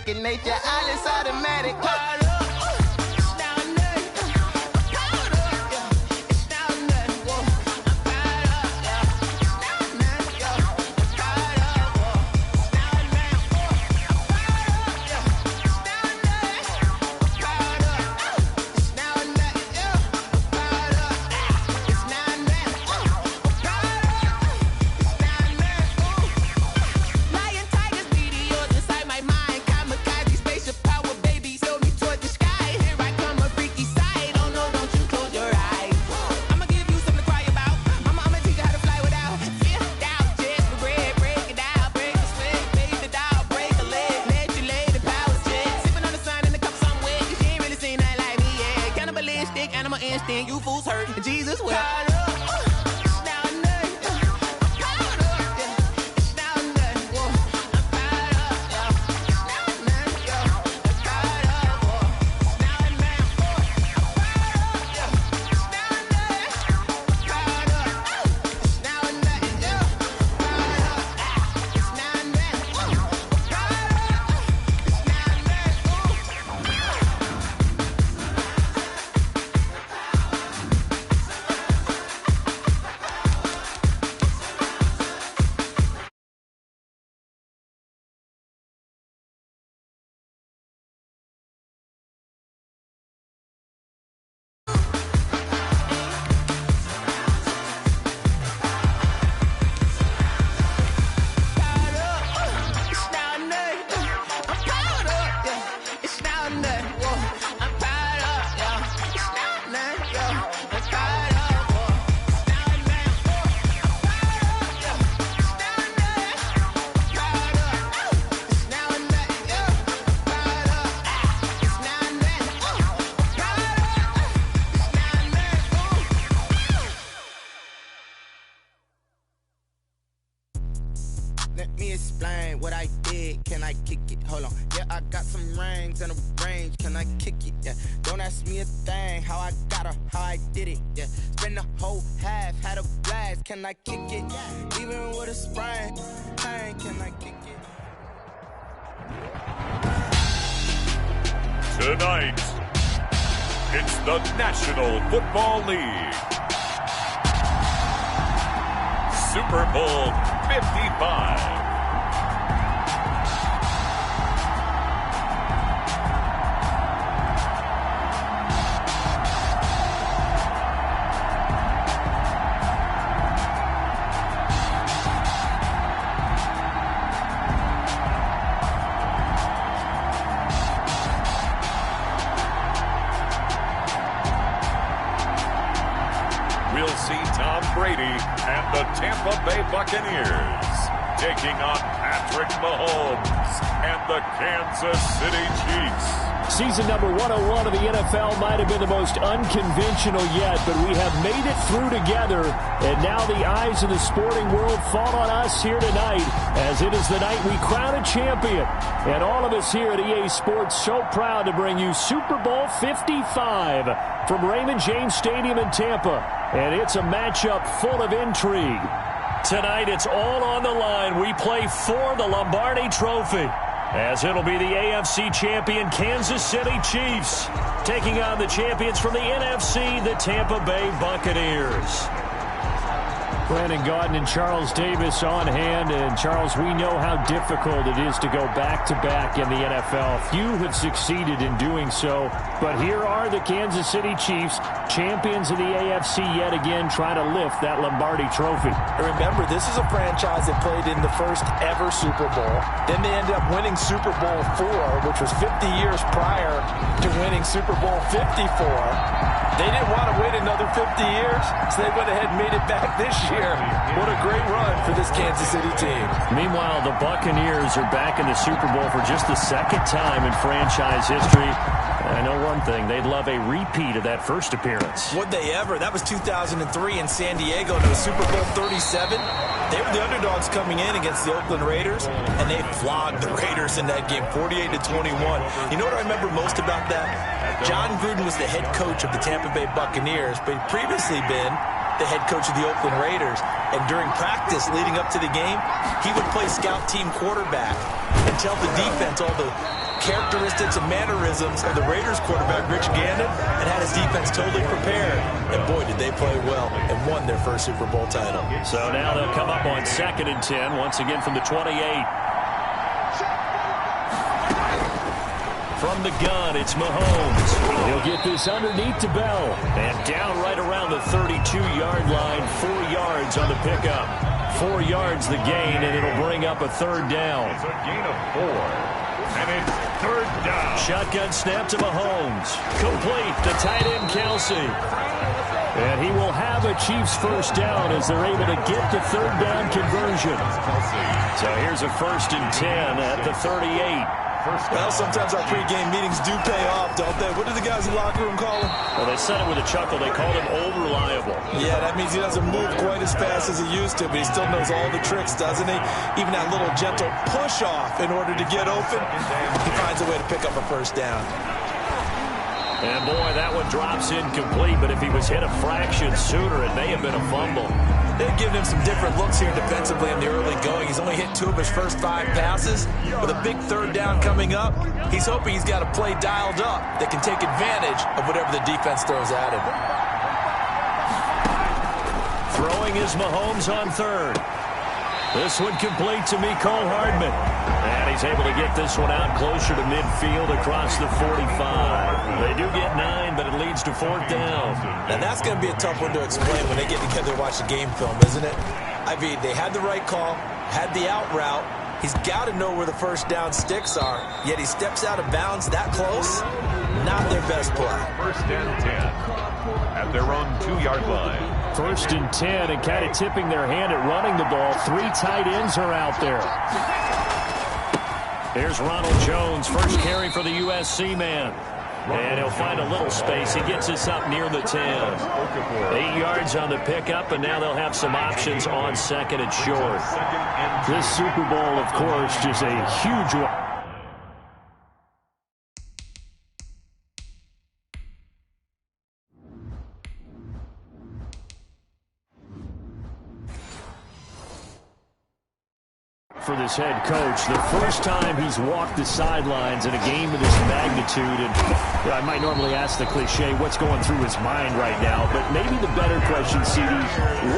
second nature. All is automatic. You fools hurt. Jesus will. Let me explain what I did. Can I kick it? Hold on. Yeah, I got some rings and a range. Can I kick it? Yeah. Don't ask me a thing. How I got her, how I did it. Yeah. Spend the whole half, had a blast. Can I kick it? Even with a sprain. Pain, can I kick it? Tonight, it's the National Football League. Super Bowl 55. We'll see Tom Brady and the Tampa Bay Buccaneers taking on Patrick Mahomes and the Kansas City Chiefs. Season number 101 of the NFL might have been the most unconventional yet, but we have made it through together, and now the eyes of the sporting world fall on us here tonight, as it is the night we crown a champion. And all of us here at EA Sports so proud to bring you Super Bowl 55 from Raymond James Stadium in Tampa. And it's a matchup full of intrigue. Tonight, it's all on the line. We play for the Lombardi Trophy, as it'll be the AFC champion Kansas City Chiefs taking on the champions from the NFC, the Tampa Bay Buccaneers. Brandon Gaudin and Charles Davis on hand. And, Charles, we know how difficult it is to go back-to-back in the NFL. Few have succeeded in doing so. But here are the Kansas City Chiefs, champions of the AFC yet again, trying to lift that Lombardi Trophy. Remember, this is a franchise that played in the first ever Super Bowl. Then they ended up winning Super Bowl IV, which was 50 years prior to winning Super Bowl 54. They didn't want to wait another 50 years, so they went ahead and made it back this year. What a great run for this Kansas City team. Meanwhile, the Buccaneers are back in the Super Bowl for just the second time in franchise history. I know one thing, they'd love a repeat of that first appearance. Would they ever? That was 2003 in San Diego to the Super Bowl 37. They were the underdogs coming in against the Oakland Raiders, and they flogged the Raiders in that game, 48-21. You know what I remember most about that? John Gruden was the head coach of the Tampa Bay Buccaneers, but he'd previously been the head coach of the Oakland Raiders. And during practice leading up to the game, he would play scout team quarterback and tell the defense all the characteristics and mannerisms of the Raiders quarterback, Rich Gannon, and had his defense totally prepared. And boy, did they play well and won their first Super Bowl title. So now they'll come up on 2nd and 10, once again from the 28. From the gun, it's Mahomes. He'll get this underneath to Bell. And down right around the 32-yard line, 4 yards on the pickup. 4 yards the gain, and it'll bring up a 3rd down. It's a gain of 4, and it's 3rd down. Shotgun snap to Mahomes. Complete to tight end Kelsey. And he will have a Chiefs first down as they're able to get the 3rd down conversion. So here's a 1st and 10 at the 38. Well, sometimes our pregame meetings do pay off, don't they? What do the guys in the locker room call him? Well, they said it with a chuckle. They called him old reliable. Yeah, that means he doesn't move quite as fast as he used to, but he still knows all the tricks, doesn't he? Even that little gentle push-off in order to get open, he finds a way to pick up a first down. And, boy, that one drops incomplete, but if he was hit a fraction sooner, it may have been a fumble. They've given him some different looks here defensively in the early going. He's only hit 2 of his first 5 passes. With a big 3rd down coming up, he's hoping he's got a play dialed up that can take advantage of whatever the defense throws at him. Throwing is Mahomes on 3rd. This one complete to Mecole Hardman. And he's able to get this one out closer to midfield across the 45. They do get 9, but it leads to 4th down. Now that's going to be a tough one to explain when they get together to watch the game film, isn't it? I mean, they had the right call, had the out route. He's got to know where the first down sticks are, yet he steps out of bounds that close. Not their best play. 1st and 10 at their own 2-yard line. 1st and 10, and kind of tipping their hand at running the ball. 3 tight ends are out there. There's Ronald Jones, first carry for the USC man. And he'll find a little space. He gets us up near the 10. 8 yards on the pickup, and now they'll have some options on 2nd and short. This Super Bowl, of course, just a huge one. For this head coach, the first time he's walked the sidelines in a game of this magnitude. And I might normally ask the cliche, what's going through his mind right now? But maybe the better question, CD,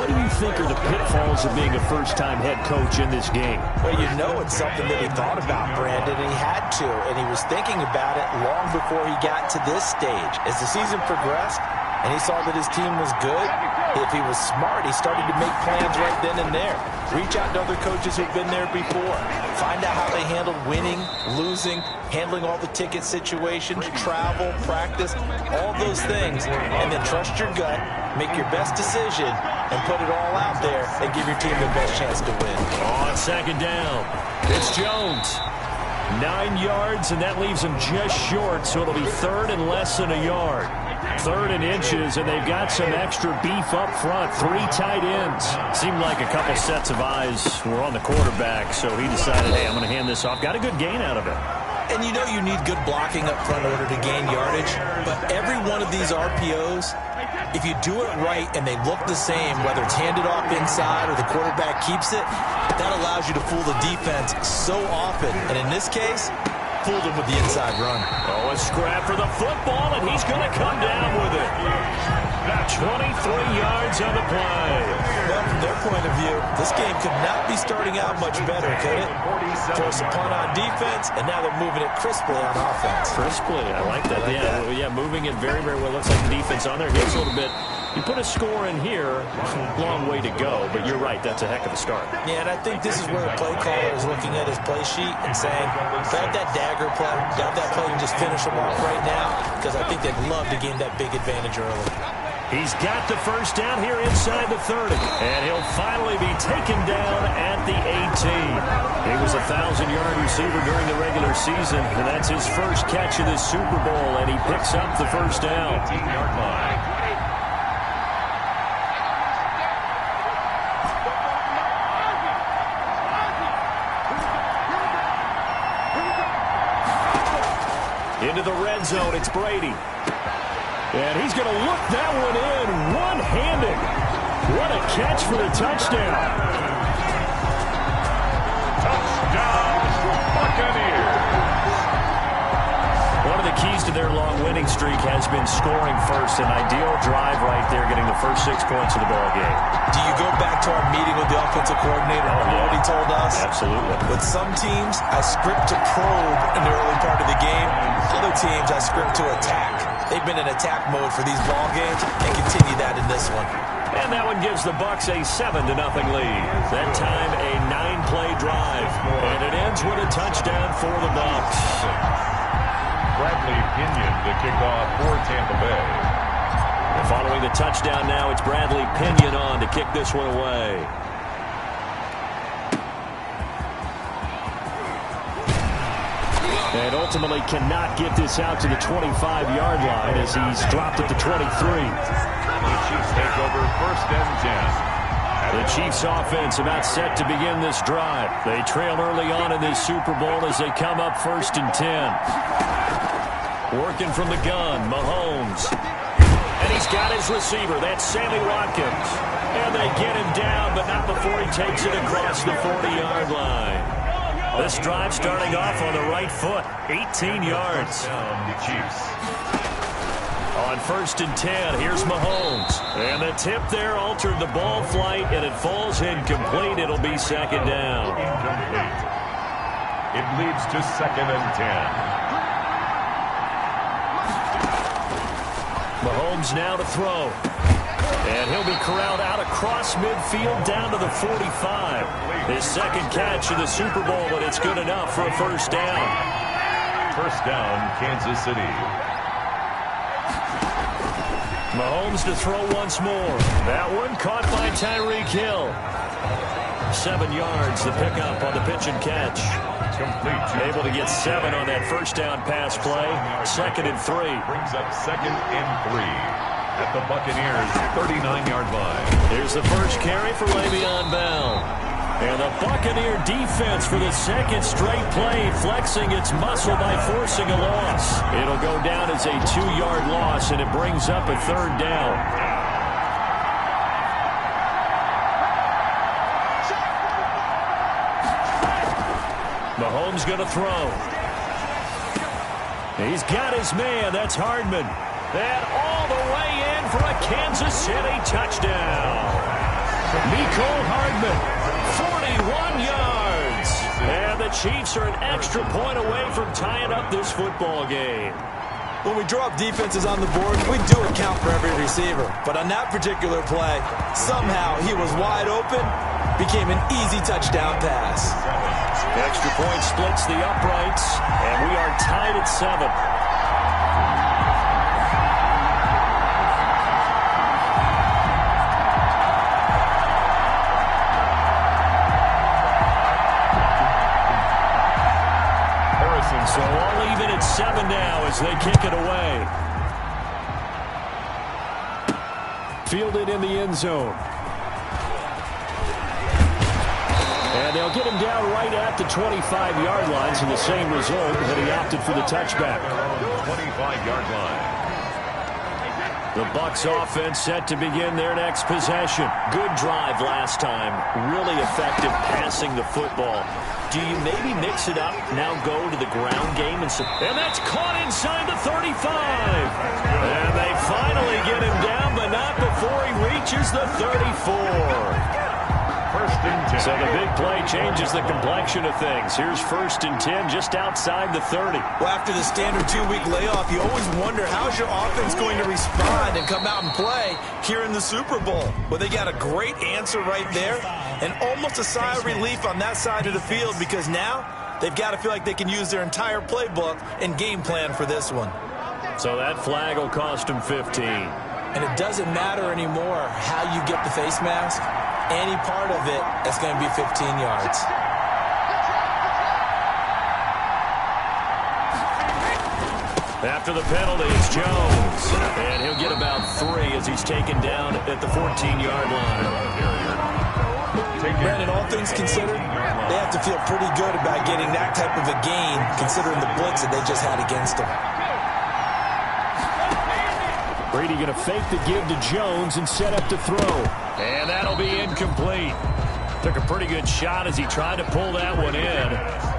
what do you think are the pitfalls of being a first-time head coach in this game? Well, you know it's something that he thought about, Brandon, and he had to. And he was thinking about it long before he got to this stage. As the season progressed and he saw that his team was good, if he was smart, he started to make plans right then and there. Reach out to other coaches who've been there before. Find out how they handled winning, losing, handling all the ticket situations, travel, practice, all those things. And then trust your gut, make your best decision, and put it all out there and give your team the best chance to win. On 2nd down, it's Jones. 9 yards, and that leaves him just short, so it'll be 3rd and less than a yard. 3rd and inches, and they've got some extra beef up front. 3 tight ends. Seemed like a couple sets of eyes were on the quarterback, so he decided, hey, I'm going to hand this off. Got a good gain out of it. And you know you need good blocking up front in order to gain yardage, but every one of these RPOs, if you do it right and they look the same, whether it's handed off inside or the quarterback keeps it, that allows you to fool the defense so often. And in this case, fooled him with the inside run. Oh, a scrap for the football, and he's going to come down with it. 23 yards on the play. Well, from their point of view, this game could not be starting out much better, could it? Force a punt on defense, and now they're moving it crisply on offense. Crisply, I like that. Yeah, moving it very, very well. Looks like the defense on there hits a little bit. You put a score in here, long way to go, but you're right, that's a heck of a start. Yeah, and I think this is where the play caller is looking at his play sheet and saying, grab that dagger play, grab that play and just finish them off right now, because I think they'd love to gain that big advantage early. He's got the first down here inside the 30, and he'll finally be taken down at the 18. He was a 1,000-yard receiver during the regular season, and that's his first catch of this Super Bowl, and he picks up the first down. 18-yard line. Into the red zone, it's Brady. And he's going to look that one in one-handed. What a catch for the touchdown. Touchdown, Buccaneers. One of the keys to their long winning streak has been scoring first. An ideal drive right there, getting the first 6 points of the ball game. Do you go back to our meeting with the offensive coordinator? What he told us? Absolutely. With some teams, I script to probe in the early part of the game. Other teams, I script to attack. They've been in attack mode for these ball games and continue that in this one. And that one gives the Bucs a 7-0 lead. That time a 9-play drive. And it ends with a touchdown for the Bucs. Bradley Pinion to kick off for Tampa Bay. And following the touchdown now, it's Bradley Pinion on to kick this one away. And ultimately cannot get this out to the 25-yard line as he's dropped at the 23. The Chiefs take over 1st and 10. The Chiefs offense about set to begin this drive. They trail early on in this Super Bowl as they come up 1st and 10. Working from the gun, Mahomes. And he's got his receiver. That's Sammy Watkins. And they get him down, but not before he takes it across the 40-yard line. This drive starting off on the right foot. 18 yards. The Chiefs. On 1st and 10, here's Mahomes. And the tip there altered the ball flight, and it falls incomplete. It'll be 2nd down. Incomplete. It leads to 2nd and 10. Mahomes now to throw. And he'll be corralled out across midfield down to the 45. His 2nd catch of the Super Bowl, and it's good enough for a 1st down. 1st down, Kansas City. Mahomes to throw once more. That one caught by Tyreek Hill. 7 yards, the pickup on the pitch and catch. Complete. Able to get 7 on that 1st down pass play. 2nd and 3. Brings up 2nd and 3 at the Buccaneers' 39-yard line. Here's the first carry for Le'Veon Bell. And the Buccaneer defense for the 2nd straight play, flexing its muscle by forcing a loss. It'll go down as a 2-yard loss, and it brings up a 3rd down. Mahomes going to throw. He's got his man. That's Hardman. And all the way in for a Kansas City touchdown. Mecole Hardman, 41 yards. And the Chiefs are an extra point away from tying up this football game. When we draw up defenses on the board, we do account for every receiver. But on that particular play, somehow he was wide open, became an easy touchdown pass. Extra point splits the uprights, and we are tied at 7. So all even at 7 now as they kick it away. Fielded in the end zone. And they'll get him down right at the 25-yard line, so the same result, that he opted for the touchback. 25-yard line. The Bucs offense set to begin their next possession. Good drive last time. Really effective passing the football. Do you maybe mix it up, now go to the ground game? And that's caught inside the 35. And they finally get him down, but not before he reaches the 34. 1st and 10. So the big play changes the complexion of things. Here's 1st and 10 just outside the 30. Well, after the standard 2-week layoff, you always wonder how's your offense going to respond and come out and play here in the Super Bowl. Well, they got a great answer right there and almost a sigh of relief on that side of the field because now they've got to feel like they can use their entire playbook and game plan for this one. So that flag will cost them 15. And it doesn't matter anymore how you get the face mask. Any part of it is going to be 15 yards. After the penalty, it's Jones. And he'll get about 3 as he's taken down at the 14-yard line. Brandon, all things considered, they have to feel pretty good about getting that type of a gain considering the blitz that they just had against them. Brady going to fake the give to Jones and set up to throw. And that'll be incomplete. Took a pretty good shot as he tried to pull that one in.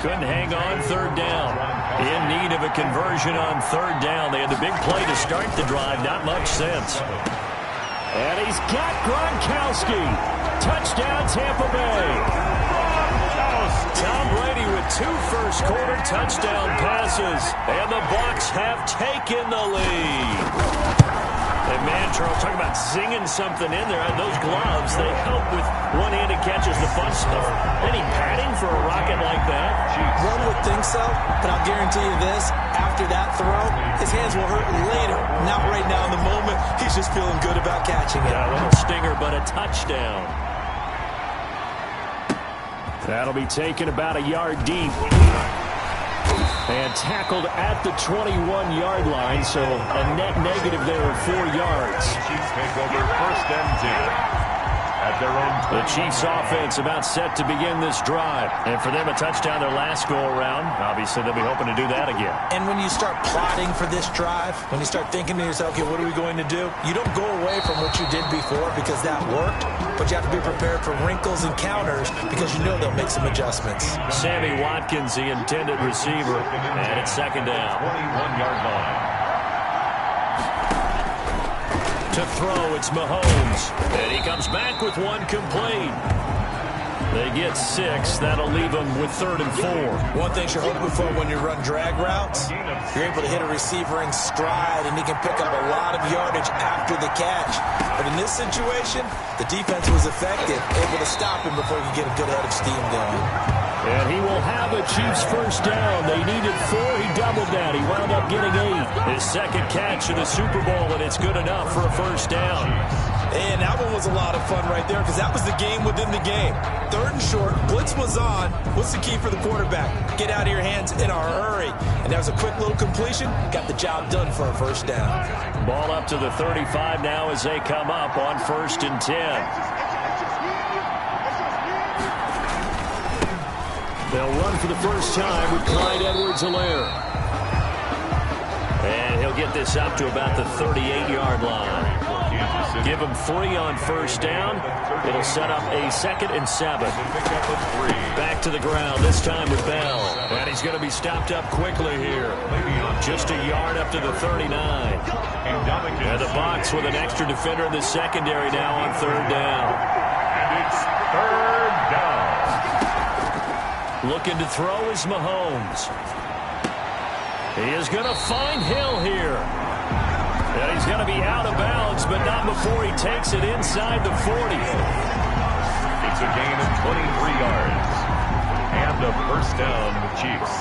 Couldn't hang on third down. In need of a conversion on third down. They had the big play to start the drive. Not much sense. And he's got Gronkowski. Touchdown, Tampa Bay. Tom Brady with 2 first-quarter touchdown passes. And the Bucs have taken the lead. And man, Charles, talking about zinging something in there. Those gloves, they help with one-handed catches, the fun stuff. Any padding for a rocket like that? One would think so, but I'll guarantee you this. After that throw, his hands will hurt later. Not right now in the moment. He's just feeling good about catching it. Yeah, a little stinger, but a touchdown. That'll be taken about a yard deep. And tackled at the 21-yard line, so a net negative there of 4 yards. Chiefs take over first and 10 at their own. The Chiefs offense about set to begin this drive. And for them, a touchdown their last go-around. Obviously, they'll be hoping to do that again. And when you start plotting for this drive, when you start thinking to yourself, okay, what are we going to do? You don't go away from what you did before because that worked, but you have to be prepared for wrinkles and counters because you know they'll make some adjustments. Sammy Watkins, the intended receiver, and it's second down. 21-yard line. To throw, it's Mahomes. And he comes back with one complete. They get 6. That'll leave them with 3rd and 4. One thing you're hoping for when you run drag routes, you're able to hit a receiver in stride, and he can pick up a lot of yardage after the catch. But in this situation, the defense was effective, able to stop him before he could get a good head of steam going. And he will have a Chiefs first down. They needed 4. He doubled that. He wound up getting 8. His second catch in the Super Bowl, and it's good enough for a first down. And that one was a lot of fun right there because that was the game within the game. 3rd and short, blitz was on. What's the key for the quarterback? Get out of your hands in a hurry. And that was a quick little completion. Got the job done for a first down. Ball up to the 35 now as they come up on 1st and 10. They'll run for the first time with Clyde Edwards-Helaire. And he'll get this up to about the 38-yard line. Give him 3 on first down. It'll set up a 2nd and 7. Back to the ground, this time with Bell. And he's going to be stopped up quickly here. Just a yard up to the 39. And the Bucs with an extra defender in the secondary now on 3rd down. And it's 3rd down. Looking to throw is Mahomes. He is going to find Hill here. And he's going to be out of bounds, but not before he takes it inside the 40. It's a gain of 23 yards. And a first down, the Chiefs.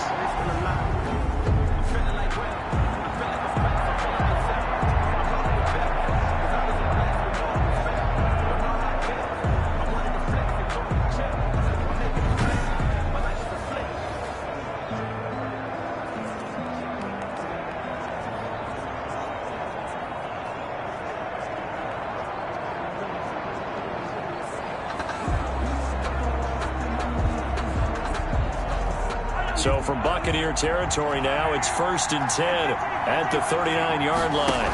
So from Buccaneer territory now, it's 1st and 10 at the 39-yard line.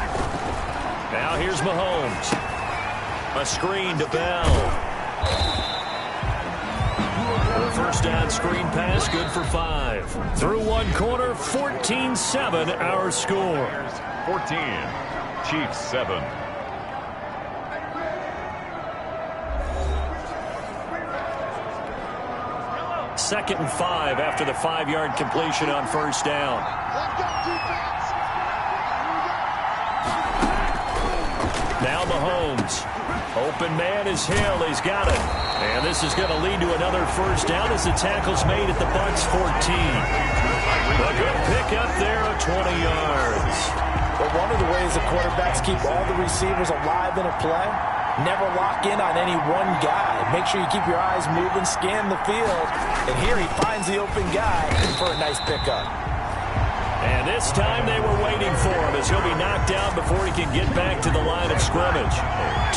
Now here's Mahomes. A screen to Bell. The first down screen pass, good for 5. Through one corner, 14-7 our score. 14, Chiefs 7. Second and 5 after the 5-yard completion on first down. Now Mahomes. Open man is Hill. He's got it. And this is going to lead to another first down as the tackle's made at the Bucs 14. A good pickup there of 20 yards. But one of the ways the quarterbacks keep all the receivers alive in a play, never lock in on any one guy. Make sure you keep your eyes moving, scan the field. And here he finds the open guy for a nice pickup. And this time they were waiting for him as he'll be knocked down before he can get back to the line of scrimmage.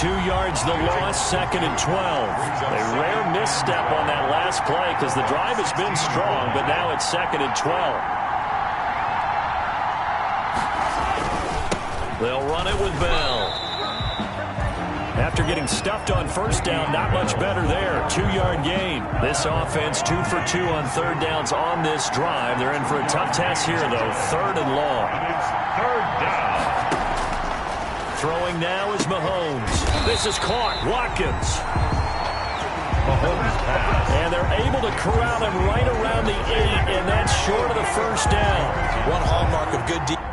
2 yards the loss, 2nd and 12. A rare misstep on that last play because the drive has been strong, but now it's 2nd and 12. They'll run run it with Bell. After getting stuffed on first down, not much better there. 2-yard gain. This offense 2 for 2 on third downs on this drive. They're in for a tough task here, though. 3rd and long. Third down. Throwing now is Mahomes. This is caught. Watkins. Mahomes pass. And they're able to corral him right around the 8, and that's short of the first down. One hallmark of good defense.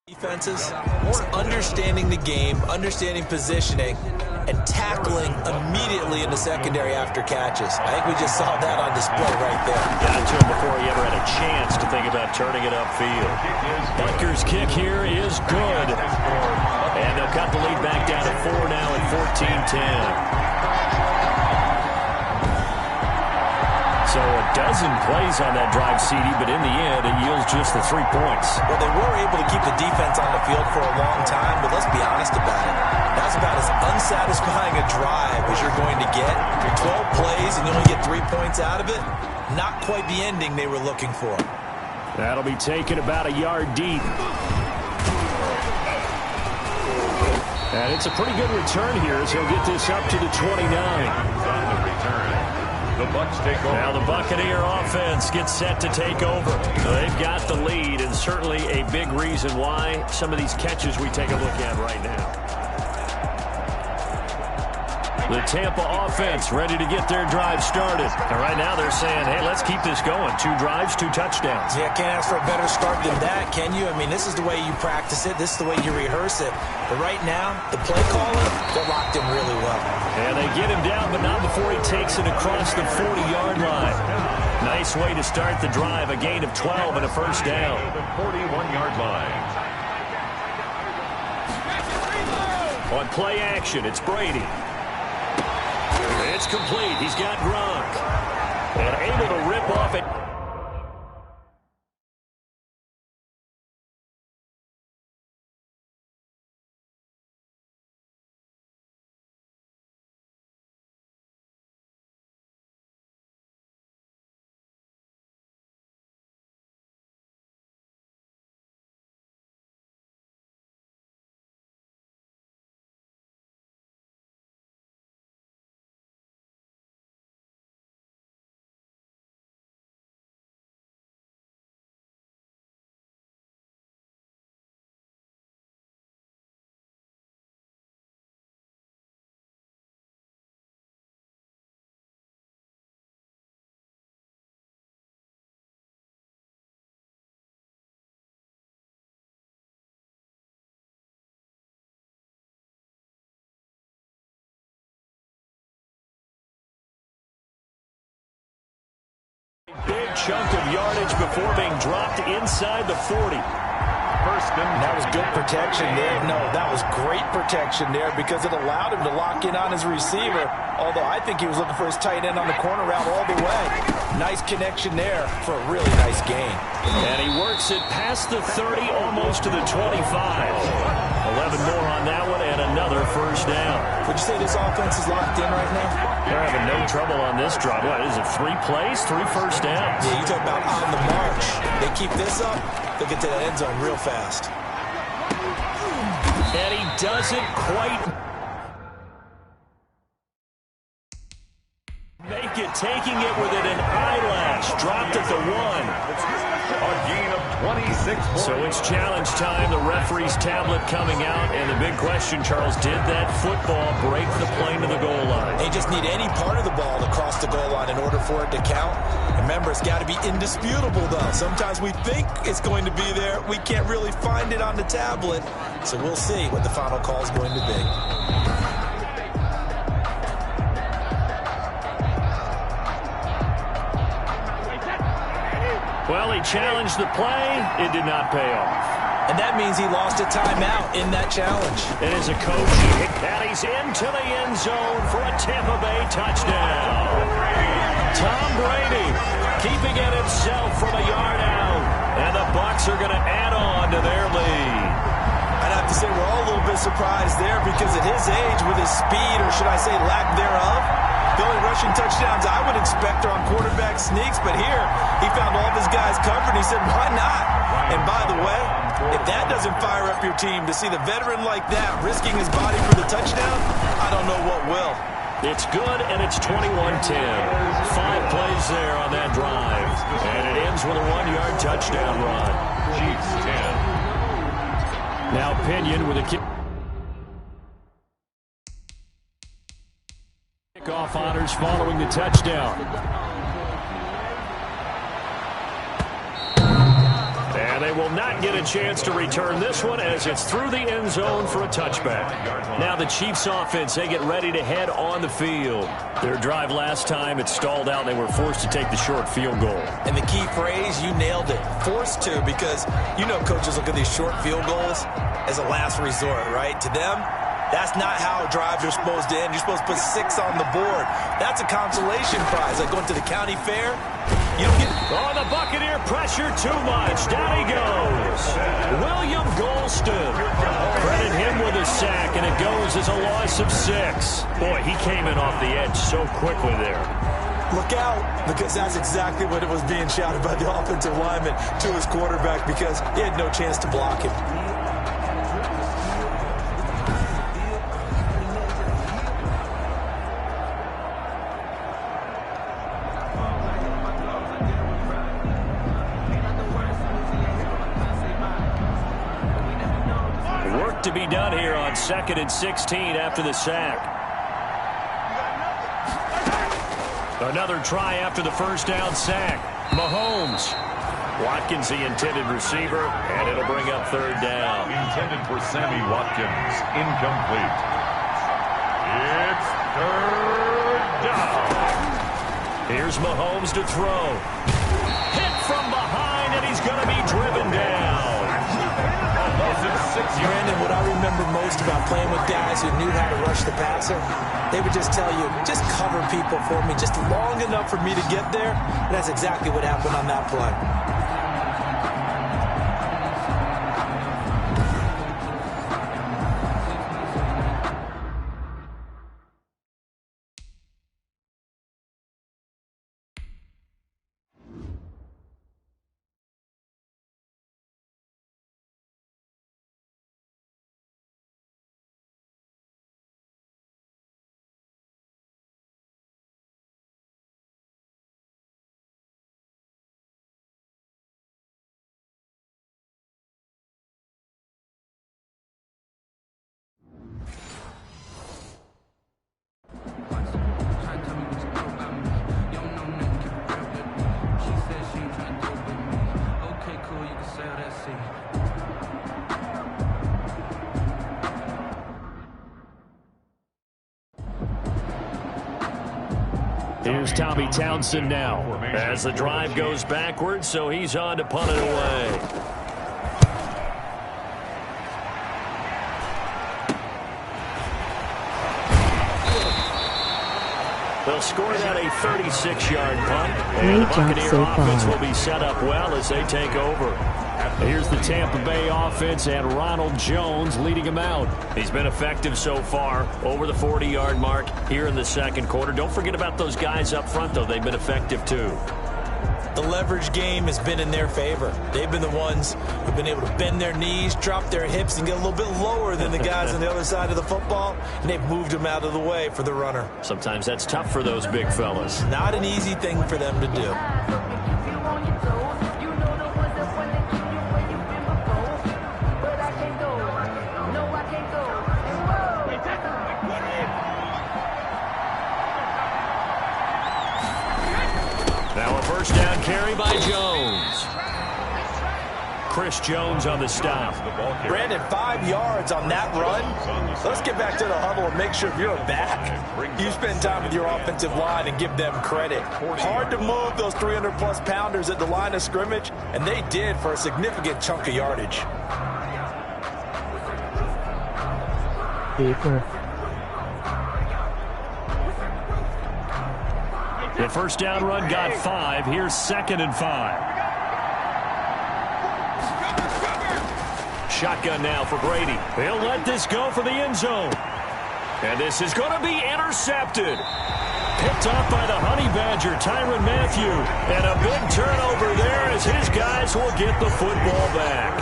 Defenses, is understanding the game, understanding positioning, and tackling immediately in the secondary after catches. I think we just saw that on display right there. Got to him before he ever had a chance to think about turning it upfield. Butker's kick here is good. And they'll cut the lead back down to 4 now at 14-10. So a dozen plays on that drive, CD, but in the end, it yields just the 3 points. Well, they were able to keep the defense on the field for a long time, but let's be honest about it. That's about as unsatisfying a drive as you're going to get. 12 plays and you only get 3 points out of it. Not quite the ending they were looking for. That'll be taken about a yard deep. And it's a pretty good return here as he'll get this up to the 29. On the return. The Bucs take over. Now the Buccaneer offense gets set to take over. They've got the lead, and certainly a big reason why some of these catches we take a look at right now. The Tampa offense ready to get their drive started. And right now they're saying, hey, let's keep this going. 2 drives, 2 touchdowns. Yeah, can't ask for a better start than that, can you? I mean, this is the way you practice it. This is the way you rehearse it. But right now, the play calling, they're locked in really well. And they get him down, but not before he takes it across the 40-yard line. Nice way to start the drive. A gain of 12 and a first down. The 41-yard line. On play action, it's Brady. It's complete. He's got Gronk. And able to rip off it. Big chunk of yardage before being dropped inside the 40. That was good protection there. No, that was great protection there because it allowed him to lock in on his receiver. Although I think he was looking for his tight end on the corner route all the way. Nice connection there for a really nice gain. And he works it past the 30, almost to the 25. 11 more on that one and another first down. Would you say this offense is locked in right now? They're having no trouble on this drive. What is it, 3 plays, 3 first downs? Yeah, you talk about on the march. They keep this up, they'll get to the end zone real fast. And he doesn't quite make it, taking it with it an eyelash. Dropped at the 1. A gain of 26 points. So it's challenge time. The referee's tablet coming out. And the big question, Charles, did that football break the plane to the goal line? They just need any part of the ball to cross the goal line in order for it to count. Remember, it's got to be indisputable, though. Sometimes we think it's going to be there. We can't really find it on the tablet. So we'll see what the final call is going to be. Well, he challenged the play. It did not pay off. And that means he lost a timeout in that challenge. And as a coach, and he's into the end zone for a Tampa Bay touchdown. Tom Brady keeping it himself from a yard out. And the Bucs are going to add on to their lead. I'd have to say we're all a little bit surprised there because at his age, with his speed, or should I say lack thereof, the only rushing touchdowns I would expect are on quarterback sneaks, but here he found all of his guys covered. He said, why not? And by the way, if that doesn't fire up your team to see the veteran like that risking his body for the touchdown, I don't know what will. It's good, and it's 21-10. 5 plays there on that drive. And it ends with a 1-yard touchdown run. Chiefs 10. Now Pinion with a kick. Kickoff honors following the touchdown. And they will not get a chance to return this one as it's through the end zone for a touchback. Now the Chiefs offense, they get ready to head on the field. Their drive last time, it stalled out. They were forced to take the short field goal. And the key phrase, you nailed it, forced to, because you know coaches look at these short field goals as a last resort, right? To them, that's not how drives are supposed to end. You're supposed to put 6 on the board. That's a consolation prize, like going to the county fair. You don't get... Oh, the Buccaneer pressure too much. Down he goes. William Golston. Credit him with a sack, and it goes as a loss of 6. Boy, he came in off the edge so quickly there. Look out, because that's exactly what it was being shouted by the offensive lineman to his quarterback, because he had no chance to block him. To be done here on 2nd and 16 after the sack. Another try after the first down sack. Mahomes. Watkins, the intended receiver, and it'll bring up 3rd down. Intended for Sammy Watkins. Incomplete. It's 3rd down. Here's Mahomes to throw. Hit from behind, and he's going to be driven down. Brandon, what I remember most about playing with guys who knew how to rush the passer, they would just tell you, just cover people for me just long enough for me to get there. And that's exactly what happened on that play. Here's Tommy Townsend now as the drive goes backwards, so he's on to punt it away. They'll score that a 36-yard punt, and the Buccaneer offense will be set up well as they take over. Here's the Tampa Bay offense and Ronald Jones leading them out. He's been effective so far, over the 40-yard mark here in the second quarter. Don't forget about those guys up front, though. They've been effective, too. The leverage game has been in their favor. They've been the ones who've been able to bend their knees, drop their hips, and get a little bit lower than the guys on the other side of the football, and they've moved them out of the way for the runner. Sometimes that's tough for those big fellas. Not an easy thing for them to do. first down carry by Jones. Chris Jones on the stop. Brandon, 5 yards on that run. Let's get back to the huddle and make sure if you're a back, you spend time with your offensive line and give them credit. Hard to move those 300-plus pounders at the line of scrimmage, and they did for a significant chunk of yardage. The first down run got 5. Here's 2nd and 5. Shotgun now for Brady. He'll let this go for the end zone. And this is going to be intercepted. Picked off by the Honey Badger, Tyrann Mathieu. And a big turnover there as his guys will get the football back.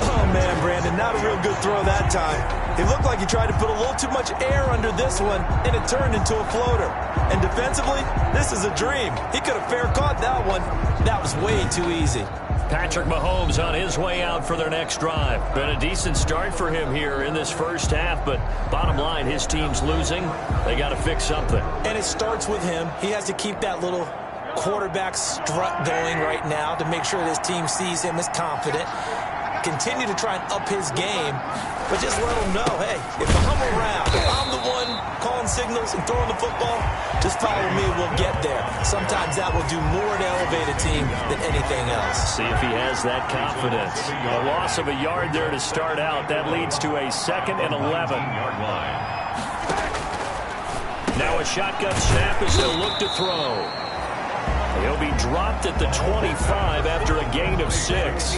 Oh, man, Brandon, not a real good throw that time. It looked like he tried to put a little too much air under this one, and it turned into a floater. And defensively, this is a dream. He could have fair caught that one. That was way too easy. Patrick Mahomes on his way out for their next drive. Been a decent start for him here in this first half, but bottom line, his team's losing. They got to fix something. And it starts with him. He has to keep that little quarterback strut going right now to make sure his team sees him as confident. Continue to try and up his game, but just let him know, hey, if I'm around, if I'm the one calling signals and throwing the football, just follow me, we'll get there. Sometimes that will do more to elevate a team than anything else. See if he has that confidence. A loss of a yard there to start out. That leads to a 2nd and 11. Now a shotgun snap as he'll look to throw. He'll be dropped at the 25 after a gain of 6.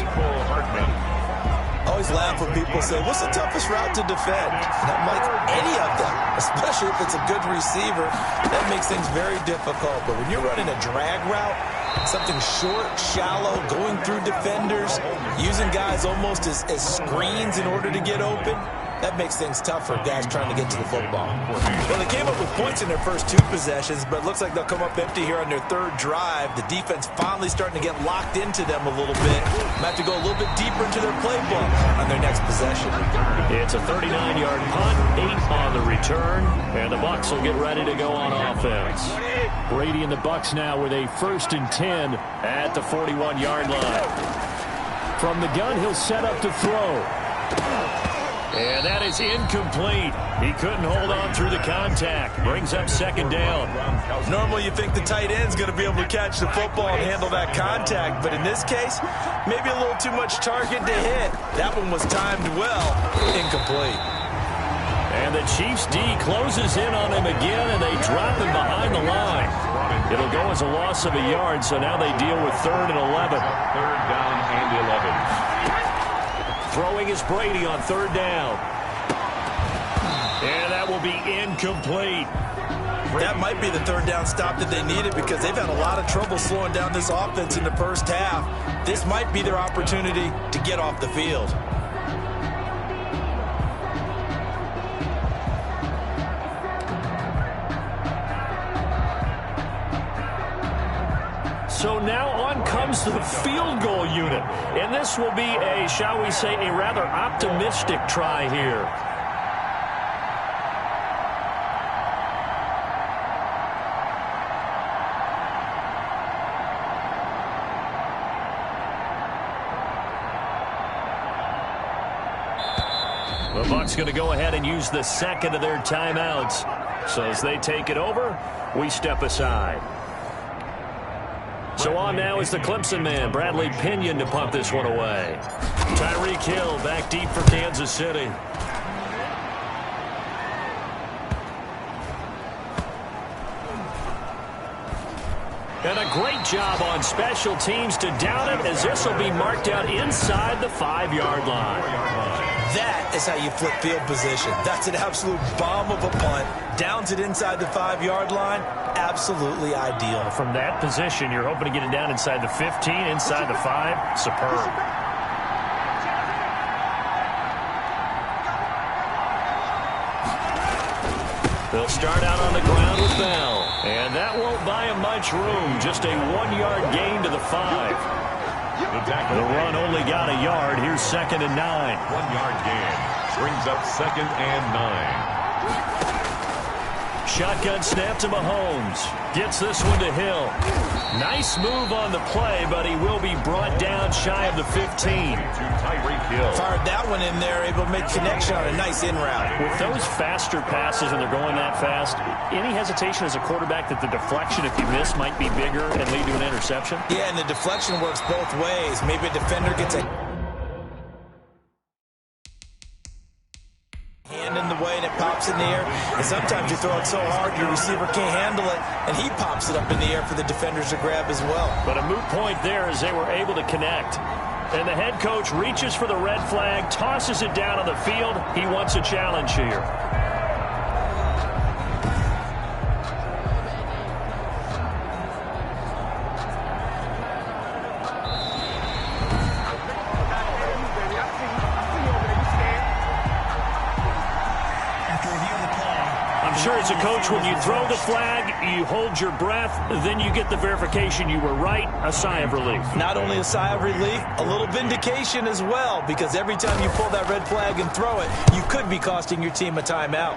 Always laugh when people say, what's the toughest route to defend? And I'm like, any of them, especially if it's a good receiver. That makes things very difficult. But when you're running a drag route, something short, shallow, going through defenders, using guys almost as screens in order to get open, that makes things tough for guys trying to get to the football. Well, they came up with points in their first 2 possessions, but it looks like they'll come up empty here on their 3rd drive. The defense finally starting to get locked into them a little bit. Might have to go a little bit deeper into their playbook on their next possession. It's a 39-yard punt, 8 on the return, and the Bucs will get ready to go on offense. Brady and the Bucs now with a 1st and 10 at the 41-yard line. From the gun, he'll set up to throw. And that is incomplete. He couldn't hold on through the contact. Brings up 2nd down. Normally you think the tight end's going to be able to catch the football and handle that contact, but in this case, maybe a little too much target to hit. That one was timed well. Incomplete. And the Chiefs D closes in on him again, and they drop him behind the line. It'll go as a loss of a yard, so now they deal with 3rd and 11. 3rd down and 11. Throwing is Brady on 3rd down. And that will be incomplete. That might be the 3rd down stop that they needed because they've had a lot of trouble slowing down this offense in the first half. This might be their opportunity to get off the field. So now on comes the field goal unit. And this will be a, shall we say, a rather optimistic try here. The Bucs going to go ahead and use the 2nd of their timeouts. So as they take it over, we step aside. So on now is the Clemson man, Bradley Pinion, to punt this one away. Tyreek Hill back deep for Kansas City. And a great job on special teams to down it, as this will be marked out inside the 5-yard line. That is how you flip field position. That's an absolute bomb of a punt. Downs it inside the 5-yard line. Absolutely ideal. From that position, you're hoping to get it down inside the 15, inside the 5. Superb. They'll start out on the ground with Bell. And that won't buy him much room. Just a 1-yard gain to the 5. The run only got a yard. Here's 2nd and 9. 1-yard gain. Brings up 2nd and 9. Shotgun snap to Mahomes. Gets this one to Hill. Nice move on the play, but he will be brought down shy of the 15. Fired that one in there, able to make connection on a nice in route. With those faster passes and they're going that fast, any hesitation as a quarterback that the deflection, if you miss, might be bigger and lead to an interception? Yeah, and the deflection works both ways. Maybe a defender gets a hand in the way and it pops in the air. And sometimes you throw it so hard your receiver can't handle it, and he pops it up in the air for the defenders to grab as well. But a moot point there as they were able to connect. And the head coach reaches for the red flag, tosses it down on the field. He wants a challenge here. Sure, as a coach, when you throw the flag, you hold your breath, then you get the verification you were right, a sigh of relief. Not only a sigh of relief, a little vindication as well, because every time you pull that red flag and throw it, you could be costing your team a timeout.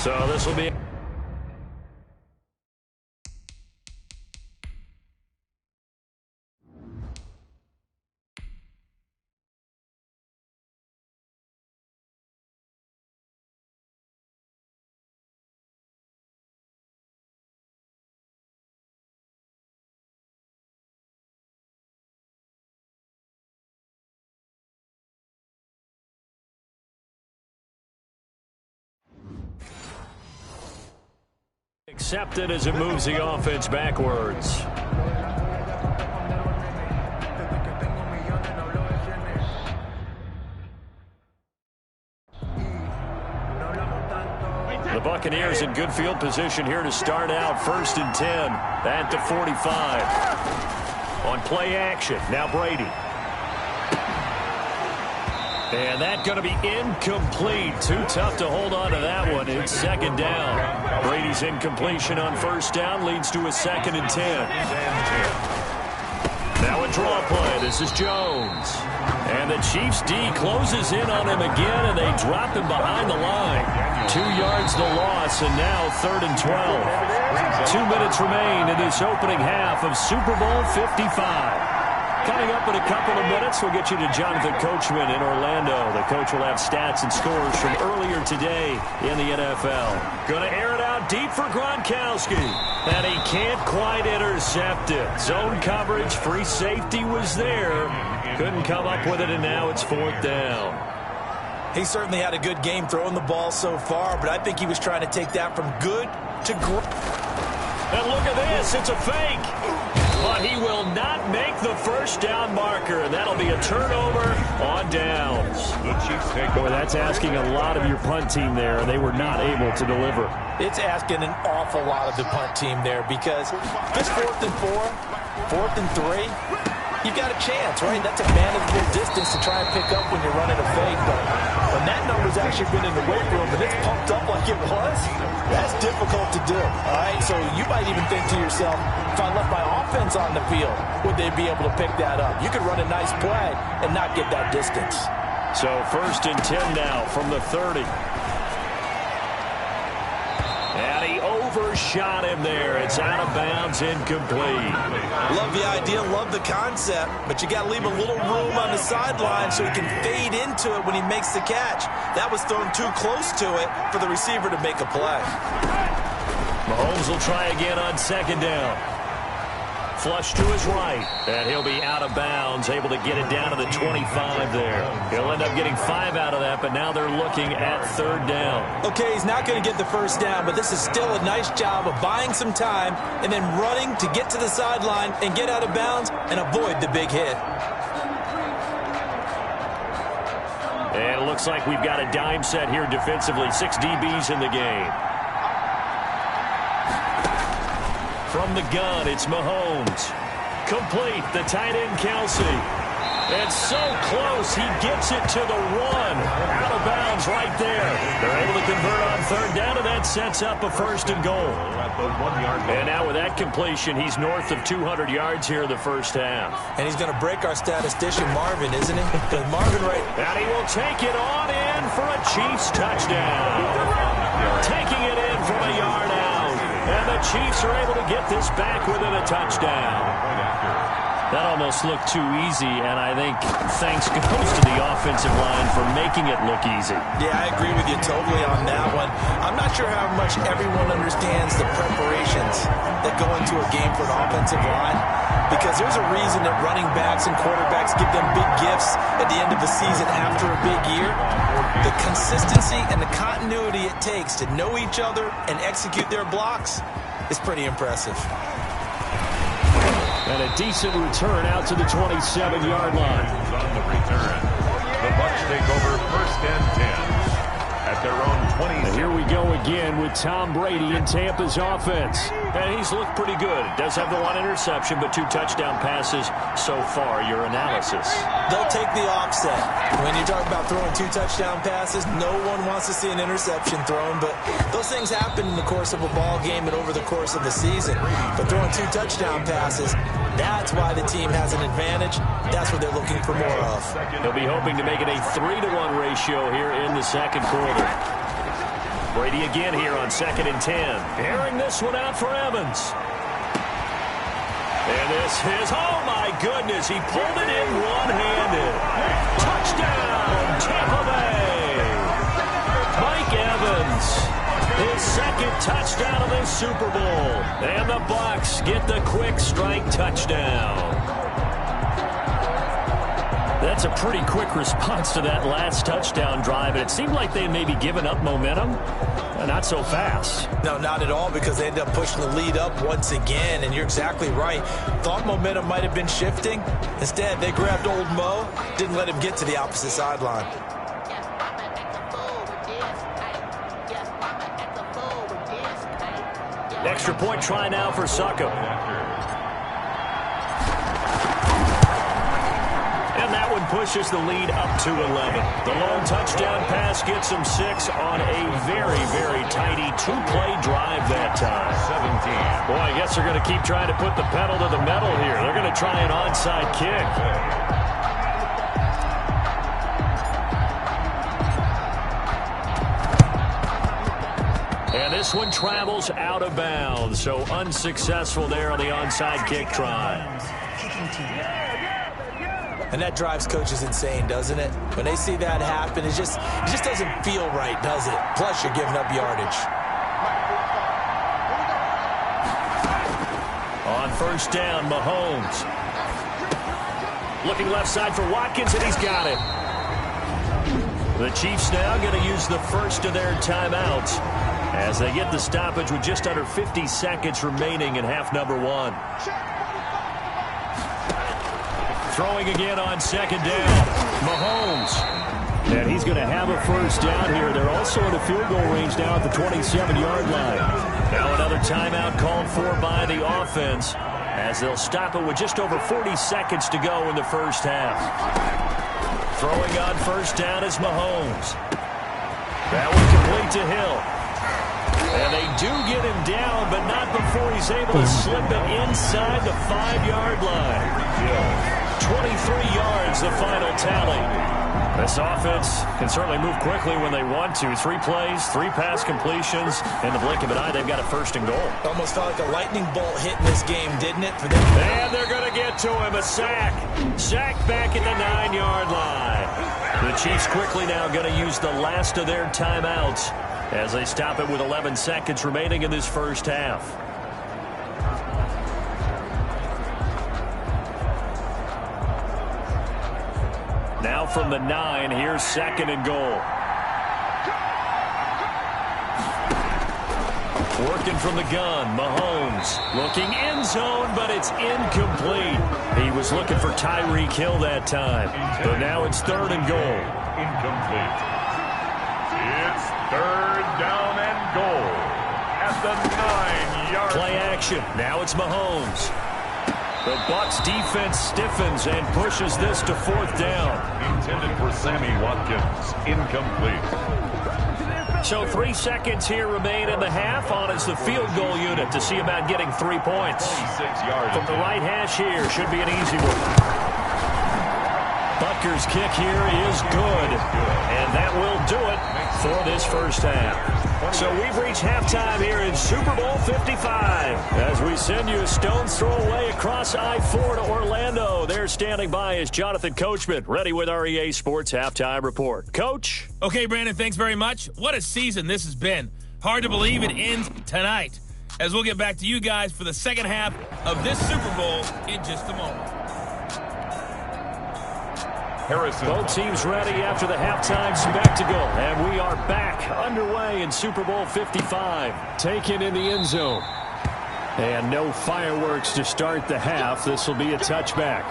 So this will be... accepted as it moves the offense backwards. The Buccaneers in good field position here to start out. 1st and 10 at the 45. On play action, now Brady. And that's going to be incomplete. Too tough to hold on to that one. It's 2nd down. Brady's incompletion on 1st down leads to a 2nd and 10. Now a draw play. This is Jones. And the Chiefs D closes in on him again, and they drop him behind the line. 2 yards the loss, and now 3rd and 12. 2 minutes remain in this opening half of Super Bowl 55. Coming up in a couple of minutes, we'll get you to Jonathan Coachman in Orlando. The coach will have stats and scores from earlier today in the NFL. Going to air it out deep for Gronkowski. And he can't quite intercept it. Zone coverage, free safety was there. Couldn't come up with it, and now it's 4th down. He certainly had a good game throwing the ball so far, but I think he was trying to take that from good to great. And look at this. It's a fake. But he will not make the 1st down marker. That'll be a turnover on downs. The Chiefs take. Boy, that's asking a lot of your punt team there, and they were not able to deliver. It's asking an awful lot of the punt team there, because this 4th and 4, 4th and 3, you've got a chance, right? That's a manageable distance to try and pick up when you're running a fake. But when that number's actually been in the weight room and it's pumped up like it was, that's difficult to do. All right, so you might even think to yourself, if I left my offense on the field, would they be able to pick that up? You could run a nice play and not get that distance. So 1st and 10 now from the 30. And he overshot him there. It's out of bounds, incomplete. Love the idea, love the concept, but you got to leave a little room on the sideline so he can fade into it when he makes the catch. That was thrown too close to it for the receiver to make a play. Mahomes will try again on 2nd down. Flush to his right, and he'll be out of bounds, able to get it down to the 25 there. He'll end up getting 5 out of that, but now they're looking at 3rd down. Okay, he's not going to get the 1st down, but this is still a nice job of buying some time and then running to get to the sideline and get out of bounds and avoid the big hit. And it looks like we've got a dime set here defensively. 6 DBs in the game. From the gun, it's Mahomes. Complete, the tight end, Kelsey. It's so close. He gets it to the 1. Out of bounds right there. They're able to convert on third down, and that sets up a first and goal. And now with that completion, he's north of 200 yards here in the first half. And he's going to break our statistician Marvin, isn't he? Because Marvin And he will take it on in for a Chiefs touchdown. Taking it in from a yard out. And the Chiefs are able to get this back within a touchdown. That almost looked too easy, and I think thanks goes to the offensive line for making it look easy. Yeah, I agree with you totally on that one. I'm not sure how much everyone understands the preparations that go into a game for an offensive line, because there's a reason that running backs and quarterbacks give them big gifts at the end of the season after a big year. The consistency and the continuity it takes to know each other and execute their blocks is pretty impressive. And a decent return out to the 27-yard line. On the return, the Bucs take over first and 10 at their own 20. And here we go again with Tom Brady in Tampa's offense. And he's looked pretty good. Does have the 1 interception, but 2 touchdown passes so far. Your analysis? They'll take the offset. When you talk about throwing 2 touchdown passes, no one wants to see an interception thrown, but those things happen in the course of a ball game and over the course of the season. But throwing 2 touchdown passes, that's why the team has an advantage. That's what they're looking for more of. They'll be hoping to make it a 3-to-1 ratio here in the second quarter. Brady again here on 2nd and 10. Airing this one out for Evans. And this is, oh my goodness, he pulled it in one-handed. Touchdown, Tampa Bay. Mike Evans, his 2nd touchdown of this Super Bowl. And the Bucs get the quick strike touchdown. That's a pretty quick response to that last touchdown drive, and it seemed like they had maybe given up momentum. Not so fast. No, not at all, because they ended up pushing the lead up once again, and you're exactly right. Thought momentum might have been shifting. Instead, they grabbed old Mo, didn't let him get to the opposite sideline. Extra point try now for Succop. And that one pushes the lead up to 11. The long touchdown pass gets them 6 on a very, very tidy 2-play drive that time. 17. Boy, I guess they're going to keep trying to put the pedal to the metal here. They're going to try an onside kick. And this one travels out of bounds, so unsuccessful there on the onside kick try. And that drives coaches insane, doesn't it? When they see that happen, it just doesn't feel right, does it? Plus, you're giving up yardage. On first down, Mahomes. Looking left side for Watkins, and he's got it. The Chiefs now going to use the first of their timeouts as they get the stoppage with just under 50 seconds remaining in half number 1. Throwing again on 2nd down. Mahomes. And he's going to have a first down here. They're also in a field goal range now at the 27-yard line. Now another timeout called for by the offense as they'll stop it with just over 40 seconds to go in the first half. Throwing on first down is Mahomes. That one complete to Hill. And they do get him down, but not before he's able to slip it inside the 5-yard line. 23 yards, the final tally. This offense can certainly move quickly when they want to. 3 plays, 3 pass completions. In the blink of an eye, they've got a first and goal. Almost felt like a lightning bolt hit in this game, didn't it? For them? And they're going to get to him. A sack. Sack back at the 9-yard line. The Chiefs quickly now going to use the last of their timeouts as they stop it with 11 seconds remaining in this first half. Now from the 9, here's 2nd and goal. Working from the gun, Mahomes looking end zone, but it's incomplete. He was looking for Tyreek Hill that time. But now it's 3rd and goal. Incomplete. It's 3rd down and goal at the 9-yard line. Play action. Now it's Mahomes. The Bucs defense stiffens and pushes this to 4th down. Intended for Sammy Watkins. Incomplete. So 3 seconds here remain in the half on as the field goal unit to see about getting 3 points. 26 yards. From the right hash here, should be an easy one. Butker's kick here is good, and that will do it for this first half. So we've reached halftime here in Super Bowl 55 as we send you a stone's throw away across I-4 to Orlando. There standing by is Jonathan Coachman, ready with our EA Sports Halftime Report. Coach? Okay, Brandon, thanks very much. What a season this has been. Hard to believe it ends tonight, as we'll get back to you guys for the second half of this Super Bowl in just a moment. Harrison. Both teams ready after the halftime spectacle, and we are back underway in Super Bowl 55. Taken in the end zone. And no fireworks to start the half. This will be a touchback.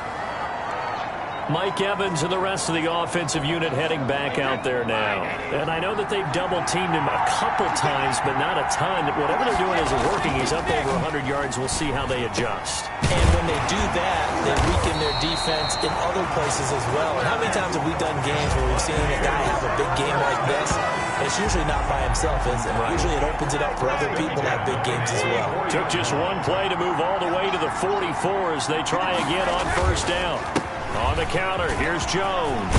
Mike Evans and the rest of the offensive unit heading back out there now. And I know that they've double-teamed him a couple times, but not a ton. Whatever they're doing isn't working. He's up over 100 yards. We'll see how they adjust. And when they do that, they weaken their defense in other places as well. And how many times have we done games where we've seen a guy have a big game like this? It's usually not by himself, is it? Right. Usually it opens it up for other people to have big games as well. Took just one play to move all the way to the 44 as they try again on first down. On the counter, here's Jones.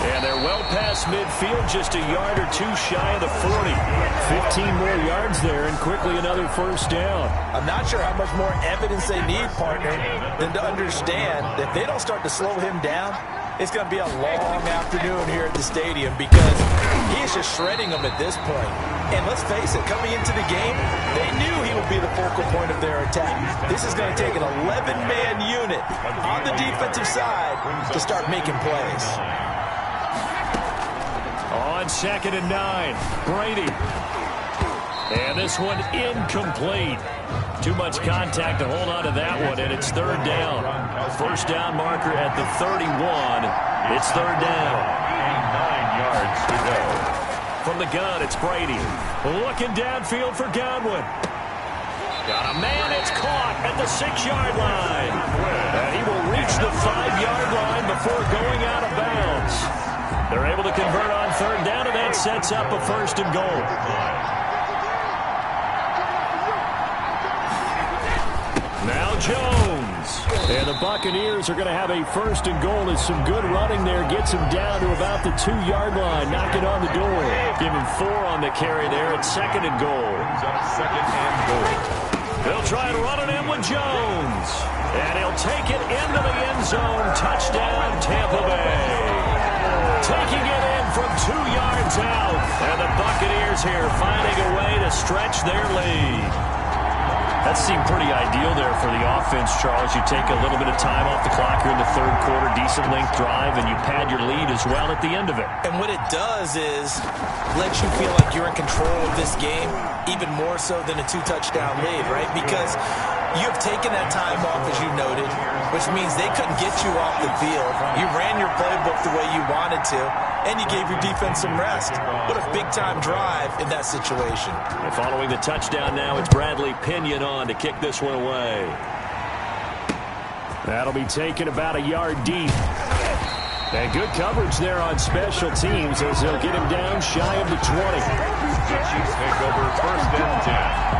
And they're well past midfield, just a yard or two shy of the 40. 15 more yards there, and quickly another first down. I'm not sure how much more evidence they need, partner, than to understand that if they don't start to slow him down, it's going to be a long afternoon here at the stadium because he is just shredding them at this point. And let's face it, coming into the game, they knew he would be the focal point of their attack. This is going to take an 11-man unit on the defensive side to start making plays. On 2nd and 9, Brady. And this one incomplete. Too much contact to hold on to that one, and it's 3rd down. First down marker at the 31. It's 3rd down. 9 yards to go. From the gun, it's Brady. Looking downfield for Godwin. Got a man, it's caught at the 6-yard line. And he will reach the 5-yard line before going out of bounds. They're able to convert on 3rd down, and that sets up a 1st and goal. Now Jones. And the Buccaneers are going to have a 1st and goal as some good running there gets him down to about the 2-yard line, knocking on the door. Give him 4 on the carry there at 2nd and goal. 2nd and goal. They'll try and run it in with Jones. And he'll take it into the end zone. Touchdown, Tampa Bay. Taking it in from 2 yards out. And the Buccaneers here finding a way to stretch their lead. That seemed pretty ideal there for the offense, Charles. You take a little bit of time off the clock here in the 3rd quarter, decent length drive, and you pad your lead as well at the end of it. And what it does is let you feel like you're in control of this game, even more so than a 2-touchdown lead, right? Because you have taken that time off, as you noted, which means they couldn't get you off the field. You ran your playbook the way you wanted to, and you gave your defense some rest. What a big-time drive in that situation. And following the touchdown now, it's Bradley Pinion on to kick this one away. That'll be taken about a yard deep. And good coverage there on special teams as they'll get him down shy of the 20. The Chiefs take over 1st and 10.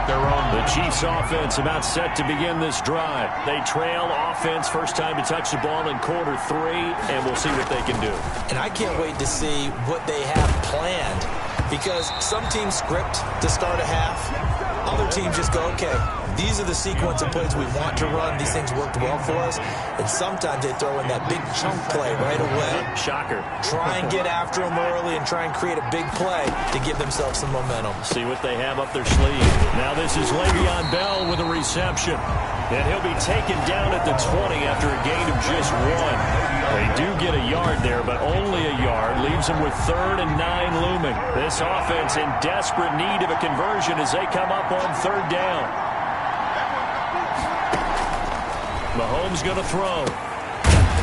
Their own. The Chiefs offense about set to begin this drive. They trail offense, first time to touch the ball in quarter 3, and we'll see what they can do. And I can't wait to see what they have planned because some teams script to start a half. Other teams just go, okay, these are the sequence of plays we want to run. These things worked well for us. And sometimes they throw in that big chunk play right away. Shocker. Try and get after them early and try and create a big play to give themselves some momentum. See what they have up their sleeve. Now this is Le'Veon Bell with a reception. And he'll be taken down at the 20 after a gain of just 1. They do get a yard there, but only a yard. Leaves them with 3rd and 9 looming. This offense in desperate need of a conversion as they come up on 3rd down. Mahomes going to throw.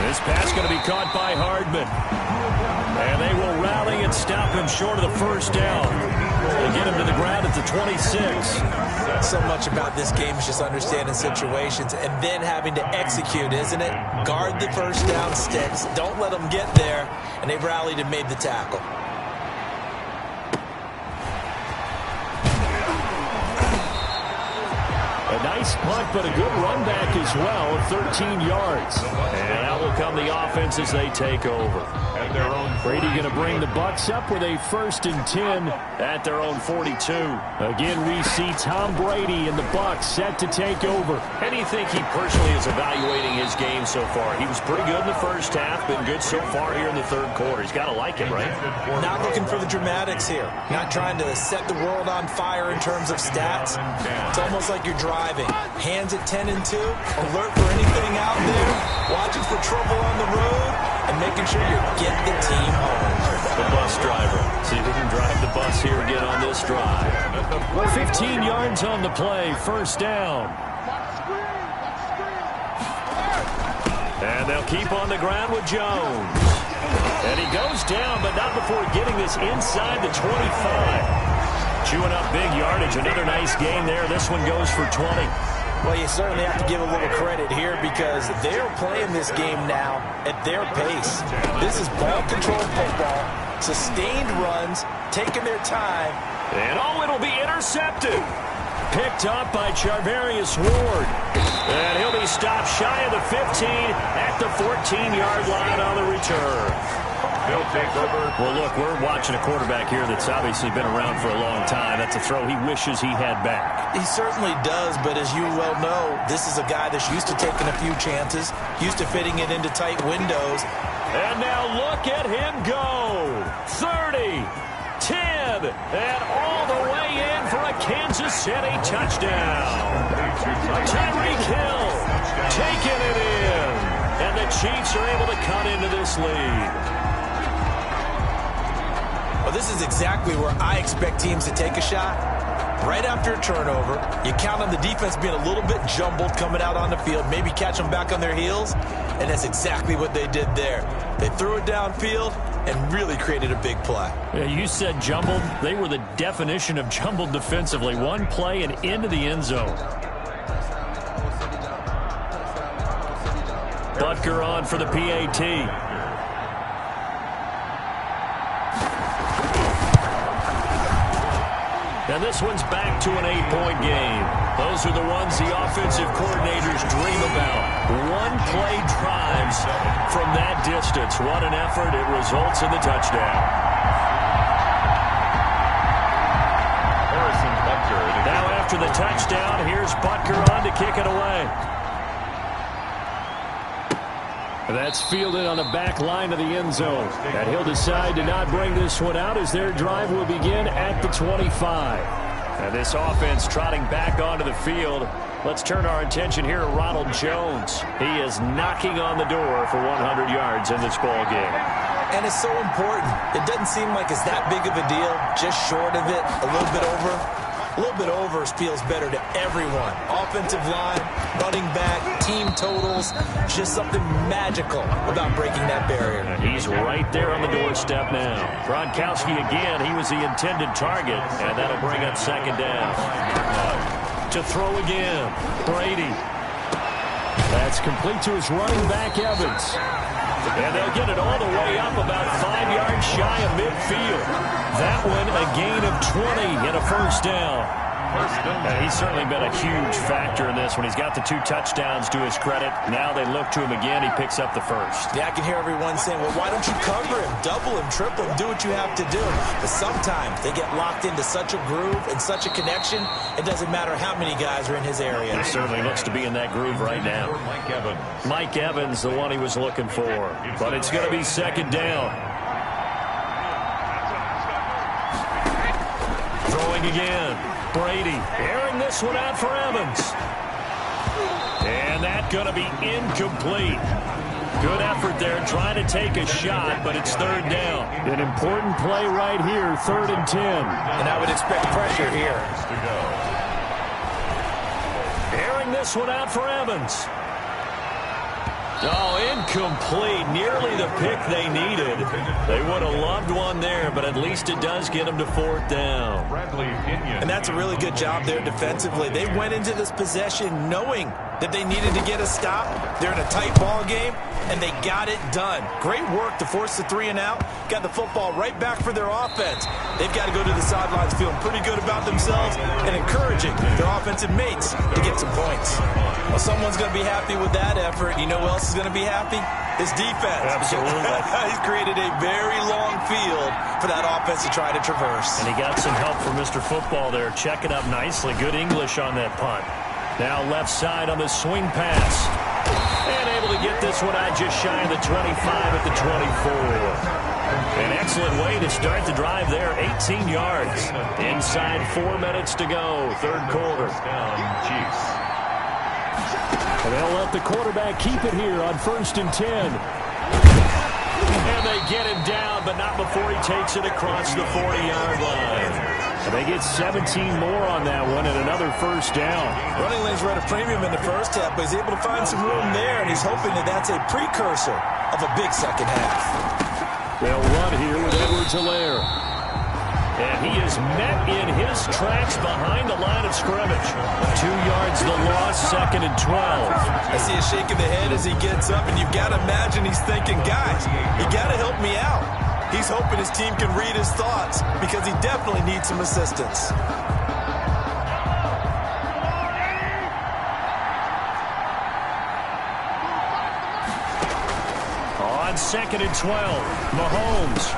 This pass going to be caught by Hardman. And they will rally and stop him short of the 1st down. They get him to the ground at the 26. So much about this game is just understanding situations and then having to execute, isn't it? Guard the first down sticks. Don't let them get there. And they rallied and made the tackle. A nice punt, but a good run back as well, 13 yards. And out will come the offense as they take over. Brady going to bring the Bucs up with a 1st and 10 at their own 42. Again, we see Tom Brady and the Bucs set to take over. How do you think he personally is evaluating his game so far? He was pretty good in the first half, been good so far here in the third quarter. He's got to like it, right? Not looking for the dramatics here. Not trying to set the world on fire in terms of stats. It's almost like you're driving. Hands at 10 and 2, alert for anything out there, watching for trouble on the road, and making sure you get the team home. The bus driver. See if he can drive the bus here again on this drive. 15 yards on the play, 1st down. And they'll keep on the ground with Jones. And he goes down, but not before getting this inside the 25. Chewing up big yardage. Another nice game there. This one goes for 20. Well, you certainly have to give a little credit here because they're playing this game now at their pace. This is ball-controlled football, sustained runs, taking their time. And it'll be intercepted. Picked up by Charvarius Ward. And he'll be stopped shy of the 15 at the 14-yard line on the return. They'll take over. Well, look, we're watching a quarterback here that's obviously been around for a long time. That's a throw he wishes he had back. He certainly does, but as you well know, this is a guy that's used to taking a few chances, used to fitting it into tight windows. And now look at him go. 30, 10, and all the way in for a Kansas City touchdown. Tyreek Hill taking it in. And the Chiefs are able to cut into this lead. Well, this is exactly where I expect teams to take a shot. Right after a turnover, you count on the defense being a little bit jumbled coming out on the field, maybe catch them back on their heels, and that's exactly what they did there. They threw it downfield and really created a big play. Yeah, you said jumbled. They were the definition of jumbled defensively. One play and into the end zone. Butker on for the PAT. And this one's back to an 8-point game. Those are the ones the offensive coordinators dream about. One-play drives from that distance. What an effort. It results in the touchdown. Harrison Butker. Now after the touchdown, here's Butker on to kick it away. That's fielded on the back line of the end zone. And he'll decide to not bring this one out as their drive will begin at the 25. And this offense trotting back onto the field. Let's turn our attention here to Ronald Jones. He is knocking on the door for 100 yards in this ball game. And it's so important. It doesn't seem like it's that big of a deal. Just short of it, a little bit over. A little bit over feels better to everyone. Offensive line, running back, team totals. Just something magical about breaking that barrier. And he's right there on the doorstep now. Gronkowski again. He was the intended target. And that'll bring up 2nd down. To throw again. Brady. That's complete to his running back, Evans. And they'll get it all the way up about 5 yards shy of midfield. That one a gain of 20 and a 1st down. And he's certainly been a huge factor in this one. He's got the 2 touchdowns to his credit. Now they look to him again. He picks up the 1st. Yeah, I can hear everyone saying, well, why don't you cover him? Double him, triple him, do what you have to do. But sometimes they get locked into such a groove and such a connection, it doesn't matter how many guys are in his area. He certainly looks to be in that groove right now. Mike Evans. Mike Evans, the one he was looking for. But it's going to be 2nd down. Throwing again. Brady airing this one out for Evans. And that's going to be incomplete. Good effort there trying to take a shot, but it's 3rd down. An important play right here, 3rd and 10. And I would expect pressure here. Airing this one out for Evans. Oh, incomplete. Nearly the pick they needed. They would have loved one there, but at least it does get them to 4th down. And that's a really good job there defensively. They went into this possession knowing that they needed to get a stop. They're in a tight ball game, and they got it done. Great work to force the 3 and out. Got the football right back for their offense. They've got to go to the sidelines feeling pretty good about themselves and encouraging their offensive mates to get some points. Well, someone's going to be happy with that effort. You know who else is going to be happy? His defense. Absolutely. He's created a very long field for that offense to try to traverse. And he got some help from Mr. Football there, checking up nicely. Good English on that punt. Now left side on the swing pass. And able to get this one out just shy of the 25 at the 24. An excellent way to start the drive there. 18 yards. Inside 4 minutes to go. Third quarter. And they'll let the quarterback keep it here on 1st and 10. And they get him down, but not before he takes it across the 40-yard line. And they get 17 more on that one and another 1st down. Running lanes were at a premium in the first half, but he's able to find some room there, and he's hoping that that's a precursor of a big second half. They'll run here with Edwards-Helaire. And he is met in his tracks behind the line of scrimmage. 2 yards the loss, 2nd and 12. I see a shake of the head as he gets up, and you've got to imagine he's thinking, guys, you got to help me out. He's hoping his team can read his thoughts because he definitely needs some assistance. On 2nd and 12, Mahomes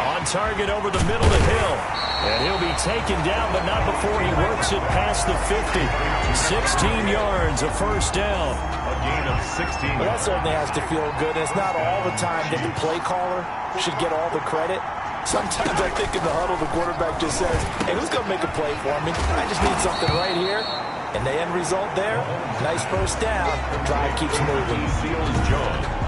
on target over the middle to Hill. And he'll be taken down, but not before he works it past the 50. 16 yards, a 1st down. A gain of 16. Well, that certainly has to feel good. And it's not all the time that the play caller should get all the credit. Sometimes I think in the huddle, the quarterback just says, hey, who's going to make a play for me? I just need something right here. And the end result there, nice 1st down. Drive keeps moving.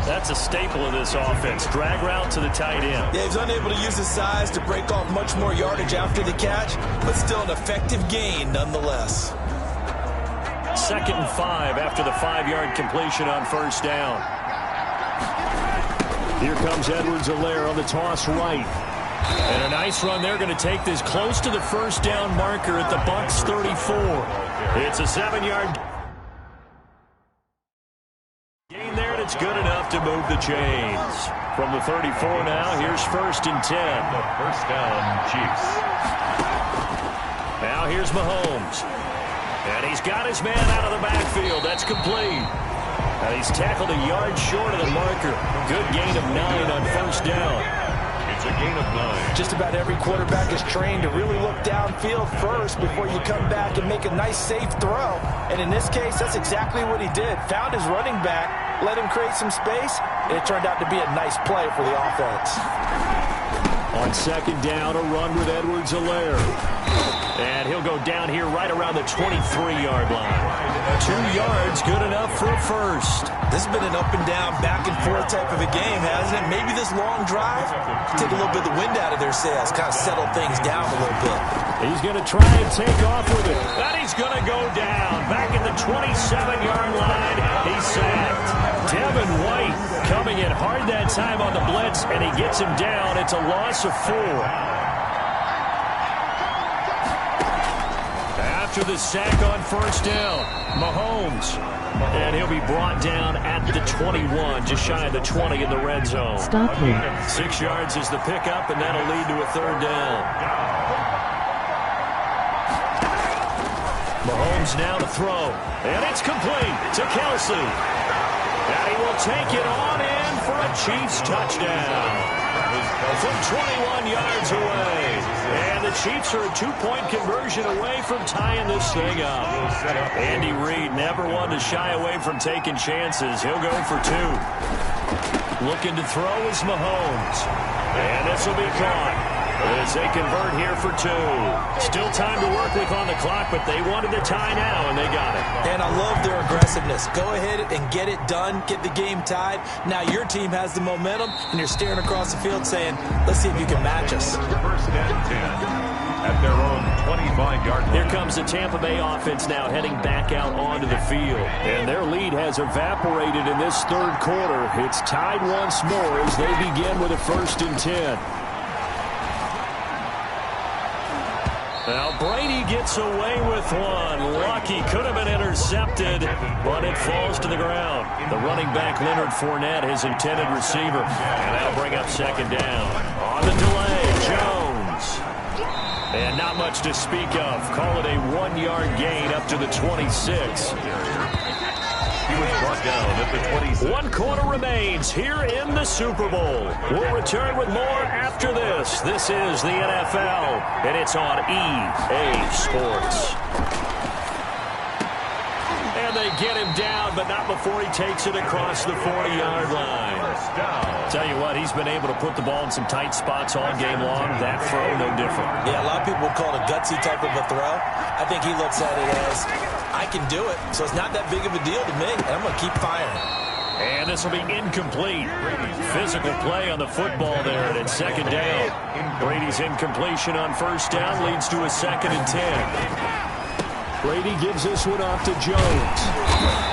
That's a staple of this offense. Drag route to the tight end. Yeah, he's unable to use his size to break off much more yardage after the catch, but still an effective gain nonetheless. 2nd and 5 after the 5-yard completion on 1st down. Here comes Edwards-Helaire on the toss right. And a nice run. They're going to take this close to the 1st down marker at the Bucs 34. It's a 7-yard gain there, and it's good enough to move the chains. From the 34 now, here's 1st and 10. The 1st down, Chiefs. Now here's Mahomes. And he's got his man out of the backfield. That's complete. And he's tackled a yard short of the marker. Good gain of 9 on 1st down. It's a gain of 9. Just about every quarterback is trained to really look downfield first before you come back and make a nice, safe throw. And in this case, that's exactly what he did. Found his running back, let him create some space, and it turned out to be a nice play for the offense. On 2nd down, a run with Edwards-Helaire. And he'll go down here right around the 23-yard line. 2 yards, good enough for a 1st. This has been an up-and-down, back-and-forth type of a game, hasn't it? Maybe this long drive, take a little bit of the wind out of their sails, kind of settle things down a little bit. He's going to try and take off with it. And he's going to go down. Back at the 27-yard line, he's sacked. Devin White coming in hard that time on the blitz, and he gets him down. It's a loss of 4. After the sack on 1st down, Mahomes. And he'll be brought down at the 21, just shy of the 20 in the red zone. Stop him. 6 yards is the pickup, and that'll lead to a 3rd down. Mahomes now to throw. And it's complete to Kelsey. And he will take it on in for a Chiefs touchdown. From 21 yards away. And the Chiefs are a 2-point conversion away from tying this thing up. Andy Reid never one to shy away from taking chances. He'll go for 2. Looking to throw is Mahomes. And this will be caught as they convert here for 2. Still time to work with on the clock, but they wanted the tie now, and they got it. And I love their aggressiveness. Go ahead and get it done, get the game tied. Now your team has the momentum, and you're staring across the field saying, let's see if you can match us. 1st and 10 at their own 25-yard line. Here comes the Tampa Bay offense now heading back out onto the field. And their lead has has evaporated in this third quarter. It's tied once more as they begin with a 1st and 10. Now Brady gets away with one. Lucky, could have been intercepted, but it falls to the ground. The running back, Leonard Fournette, his intended receiver. And that'll bring up 2nd down. On the delay, Jones. And not much to speak of. Call it a 1-yard gain up to the 26. He was brought down at the 26. 1 quarter remains here in the Super Bowl. We'll return with more after this. This is the NFL, and it's on EA Sports. And they get him down, but not before he takes it across the 40-yard line. Tell you what, he's been able to put the ball in some tight spots all game long. That throw, no different. Yeah, a lot of people would call it a gutsy type of a throw. I think he looks at it as, I can do it, so it's not that big of a deal to me, and I'm going to keep firing. And this will be incomplete. Physical play on the football there, and it's 2nd down. Brady's incompletion on 1st down leads to a 2nd and 10. Brady gives this one off to Jones.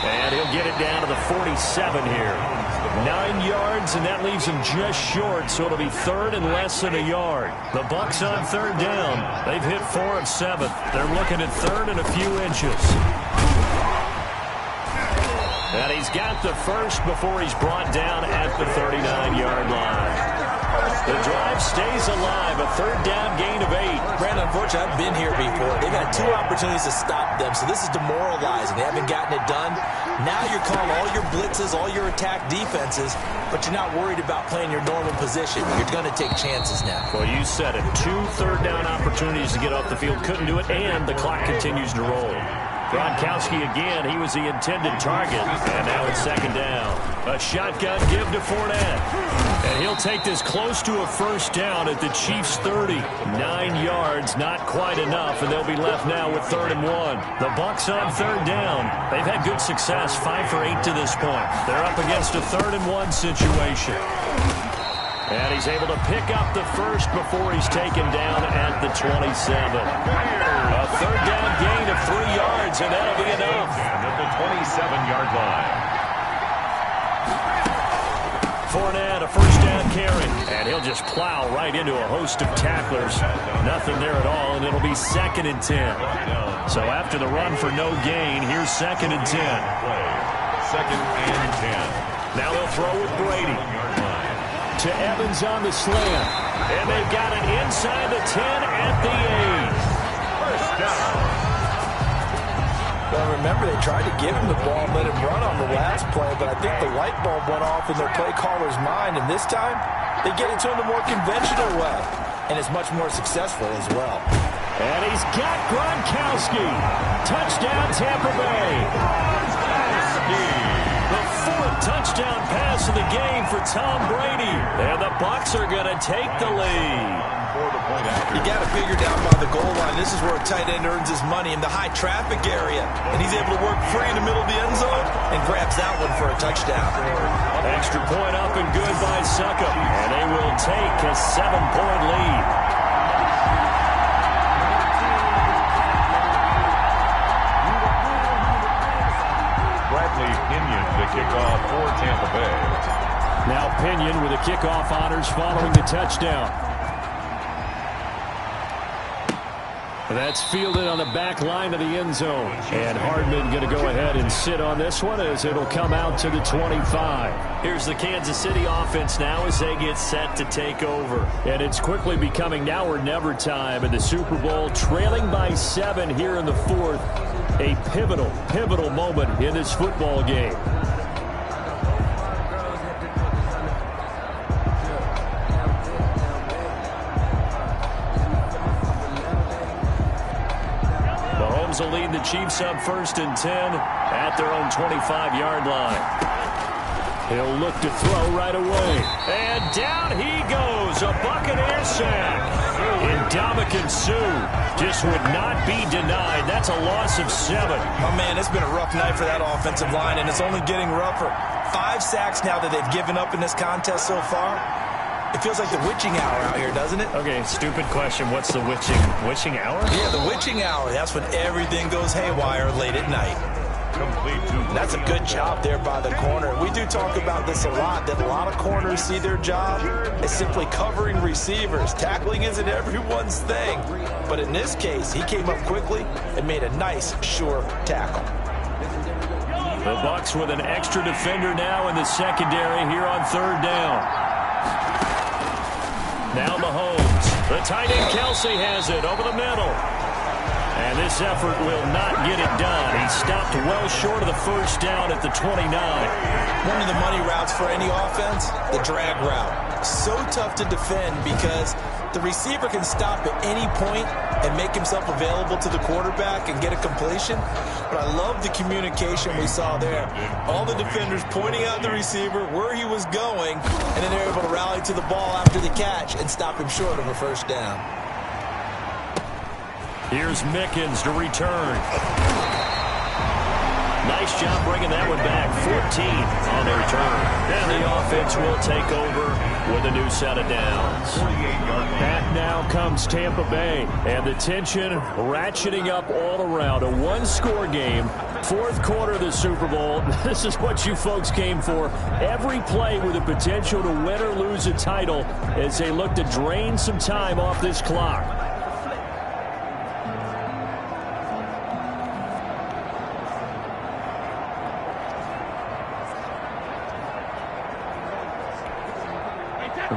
And he'll get it down to the 47 here. 9 yards, and that leaves him just short, so it'll be 3rd and less than a yard. The Bucs on 3rd down. They've hit 4 of 7. They're looking at 3rd and a few inches. And he's got the first before he's brought down at the 39-yard line. The drive stays alive, a 3rd down gain of 8. Brandon, unfortunately, I've been here before. They've had 2 opportunities to stop them, so this is demoralizing. They haven't gotten it done. Now you're calling all your blitzes, all your attack defenses, but you're not worried about playing your normal position. You're going to take chances now. Well, you said it. 2 third down opportunities to get off the field. Couldn't do it, and the clock continues to roll. Gronkowski again. He was the intended target, and now it's 2nd down. A shotgun give to Fournette. And he'll take this close to a 1st down at the Chiefs' 30. 9 yards, not quite enough, and they'll be left now with 3rd and 1. The Bucs on 3rd down. They've had good success, 5 for 8 to this point. They're up against a 3rd and 1 situation. And he's able to pick up the first before he's taken down at the 27. A 3rd down gain of 3 yards, and that'll be enough. And at the 27-yard line. Fournette, a 1st down carry. And he'll just plow right into a host of tacklers. Nothing there at all, and it'll be 2nd and 10. So after the run for no gain, here's 2nd and 10. 2nd and 10. Now they'll throw with Brady. To Evans on the slant. And they've got it inside the 10 at the 8. 1st down. Well, remember, they tried to give him the ball and let him run on the last play, but I think the light bulb went off in their play caller's mind, and this time they get it to him the more conventional way, and it's much more successful as well. And he's got Gronkowski. Touchdown, Tampa Bay. The 4th touchdown pass of the game for Tom Brady. And the Bucs are going to take the lead. You got to figure down by the goal line. This is where a tight end earns his money in the high traffic area. And he's able to work free in the middle of the end zone and grabs that one for a touchdown. Extra point up and good by Succop. And they will take a 7-point lead. Bradley Pinion to kick off for Tampa Bay. Now Pinion with the kickoff honors following the touchdown. That's fielded on the back line of the end zone. And Hardman going to go ahead and sit on this one as it'll come out to the 25. Here's the Kansas City offense now as they get set to take over. And it's quickly becoming now or never time in the Super Bowl, trailing by 7 here in the 4th. A pivotal moment in this football game. Will lead the Chiefs up 1st and 10 at their own 25-yard line. He'll look to throw right away. And down he goes. A Buccaneer sack. And Ndamukong Suh just would not be denied. That's a loss of 7. Oh, man, it's been a rough night for that offensive line, and it's only getting rougher. 5 sacks now that they've given up in this contest so far. It feels like the witching hour out here, doesn't it? Okay, stupid question. What's the witching hour? Yeah, the witching hour. That's when everything goes haywire late at night. complete to... That's a good job there by the corner. We do talk about this a lot, that a lot of corners see their job as simply covering receivers. Tackling isn't everyone's thing. But in this case, he came up quickly and made a nice, sure tackle. The Bucs with an extra defender now in the secondary here on third down. Now Mahomes. The tight end Kelsey has it over the middle. And this effort will not get it done. He stopped well short of the first down at the 29. One of the money routes for any offense, the drag route. So tough to defend because the receiver can stop at any point and make himself available to the quarterback and get a completion. But I love the communication we saw there. All the defenders pointing out the receiver, where he was going, and then they're able to rally to the ball after the catch and stop him short of a first down. Here's Mickens to return. Nice job bringing that one back. 14 on the return. And the offense will take over with a new set of downs. Back now comes Tampa Bay. And the tension ratcheting up all around. A one-score game. Fourth quarter of the Super Bowl. This is what you folks came for. Every play with the potential to win or lose a title as they look to drain some time off this clock.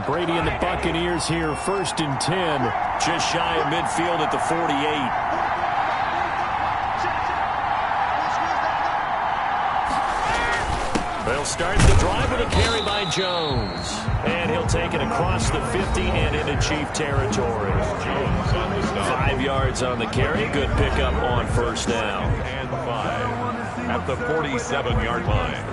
Brady and the Buccaneers here, 1st and 10, just shy of midfield at the 48. They'll start the drive with a carry by Jones. And he'll take it across the 50 and into Chief territory. 5 yards on the carry. Good pickup on first down. And 5 at the 47-yard line.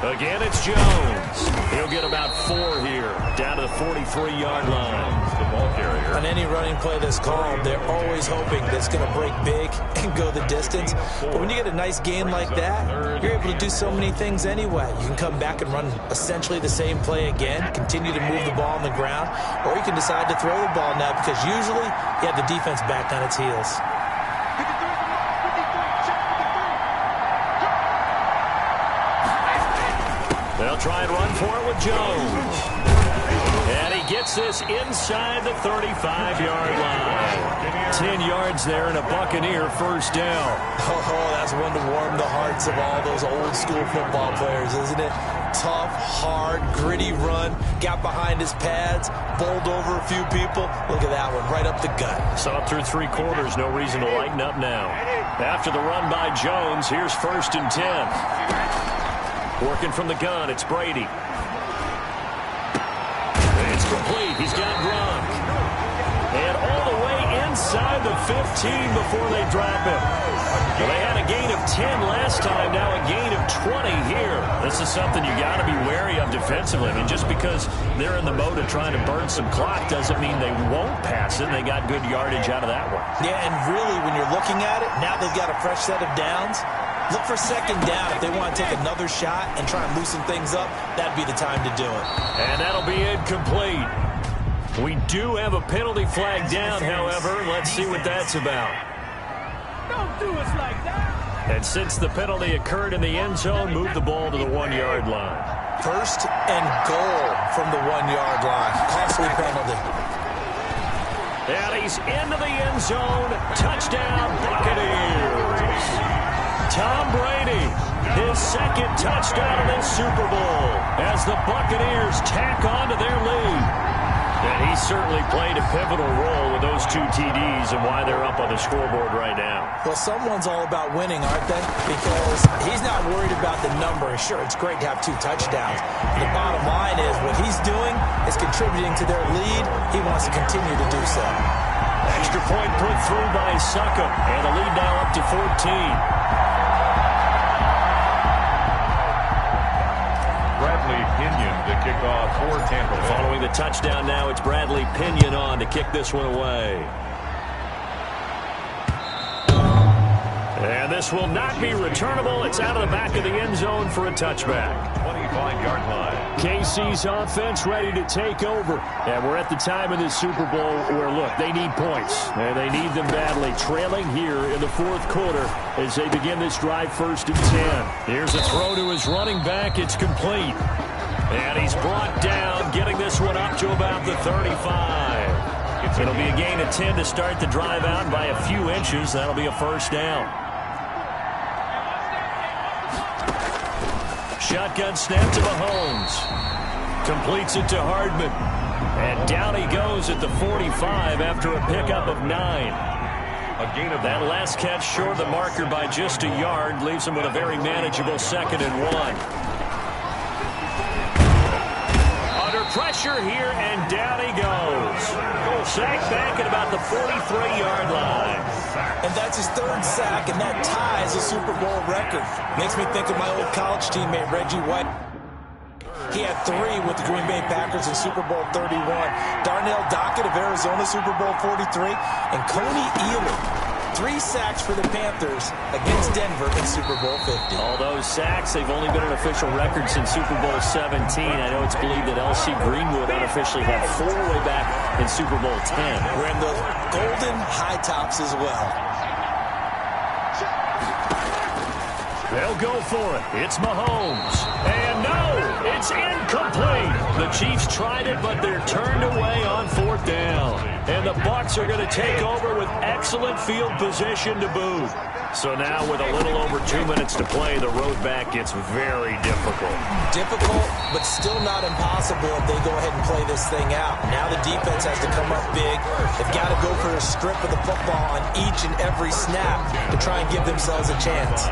Again, it's Jones. He'll get about 4 here, down to the 43-yard line. The ball carrier. On any running play that's called, they're always hoping that it's going to break big and go the distance. But when you get a nice gain like that, you're able to do so many things anyway. You can come back and run essentially the same play again, continue to move the ball on the ground, or you can decide to throw the ball now because usually you have the defense back on its heels. They'll try and run for it with Jones. And he gets this inside the 35-yard line. 10 yards there and a Buccaneer first down. Oh, that's one to warm the hearts of all those old school football players, isn't it? Tough, hard, gritty run. Got behind his pads, bowled over a few people. Look at that one, right up the gut. Saw it through 3 quarters. No reason to lighten up now. After the run by Jones, here's 1st and 10. Working from the gun, it's Brady. It's complete. He's got Gronk. And all the way inside the 15 before they drop him. Well, they had a gain of 10 last time, now a gain of 20 here. This is something you got to be wary of defensively. I mean, just because they're in the mode of trying to burn some clock doesn't mean they won't pass it. They got good yardage out of that one. Yeah, and really, when you're looking at it, now they've got a fresh set of downs. Look for second down. If they want to take another shot and try and loosen things up, that'd be the time to do it. And that'll be incomplete. We do have a penalty flag down, however. Let's see what that's about. Don't do us like that. And since the penalty occurred in the end zone, move the ball to the 1-yard line. 1st and goal from the 1-yard line. Costly penalty. And he's into the end zone. Touchdown, Buccaneers. Tom Brady, his 2nd touchdown of this Super Bowl as the Buccaneers tack on to their lead. And he certainly played a pivotal role with those 2 TDs and why they're up on the scoreboard right now. Well, someone's all about winning, aren't they? Because he's not worried about the number. Sure, it's great to have 2 touchdowns. The bottom line is what he's doing is contributing to their lead. He wants to continue to do so. Extra point put through by Succop, and the lead now up to 14. Bradley Pinion to kick off for Tampa Bay. Following the touchdown now, it's Bradley Pinion on to kick this one away. And this will not be returnable. It's out of the back of the end zone for a touchback. 25-yard line. KC's offense ready to take over. And we're at the time in this Super Bowl where, look, they need points. And they need them badly. Trailing here in the fourth quarter as they begin this drive 1st and 10. Here's a throw to his running back. It's complete. And he's brought down, getting this one up to about the 35. It'll be a gain of 10 to start the drive out by a few inches. That'll be a first down. Shotgun snap to Mahomes. Completes it to Hardman. And down he goes at the 45 after a pickup of 9. A gain of that last catch short of the marker by just a yard leaves him with a very manageable 2nd and 1. Under pressure here, and down he goes. Sacked back at about the 43-yard line. And that's his 3rd sack, and that ties a Super Bowl record. Makes me think of my old college teammate, Reggie White. He had 3 with the Green Bay Packers in Super Bowl 31. Darnell Dockett of Arizona, Super Bowl 43. And Coney Ealy, 3 sacks for the Panthers against Denver in Super Bowl 50. All those sacks, they've only been an official record since Super Bowl 17. I know it's believed that L.C. Greenwood unofficially had 4 way back in Super Bowl 10. We're in the golden high tops as well. They'll go for it. It's Mahomes. And no, it's incomplete. The Chiefs tried it, but they're turned away on 4th down. And the Bucs are going to take over with excellent field position to boot. So now with a little over 2 minutes to play, the road back gets very difficult. Difficult, but still not impossible if they go ahead and play this thing out. Now the defense has to come up big. They've got to go for a strip of the football on each and every snap to try and give themselves a chance.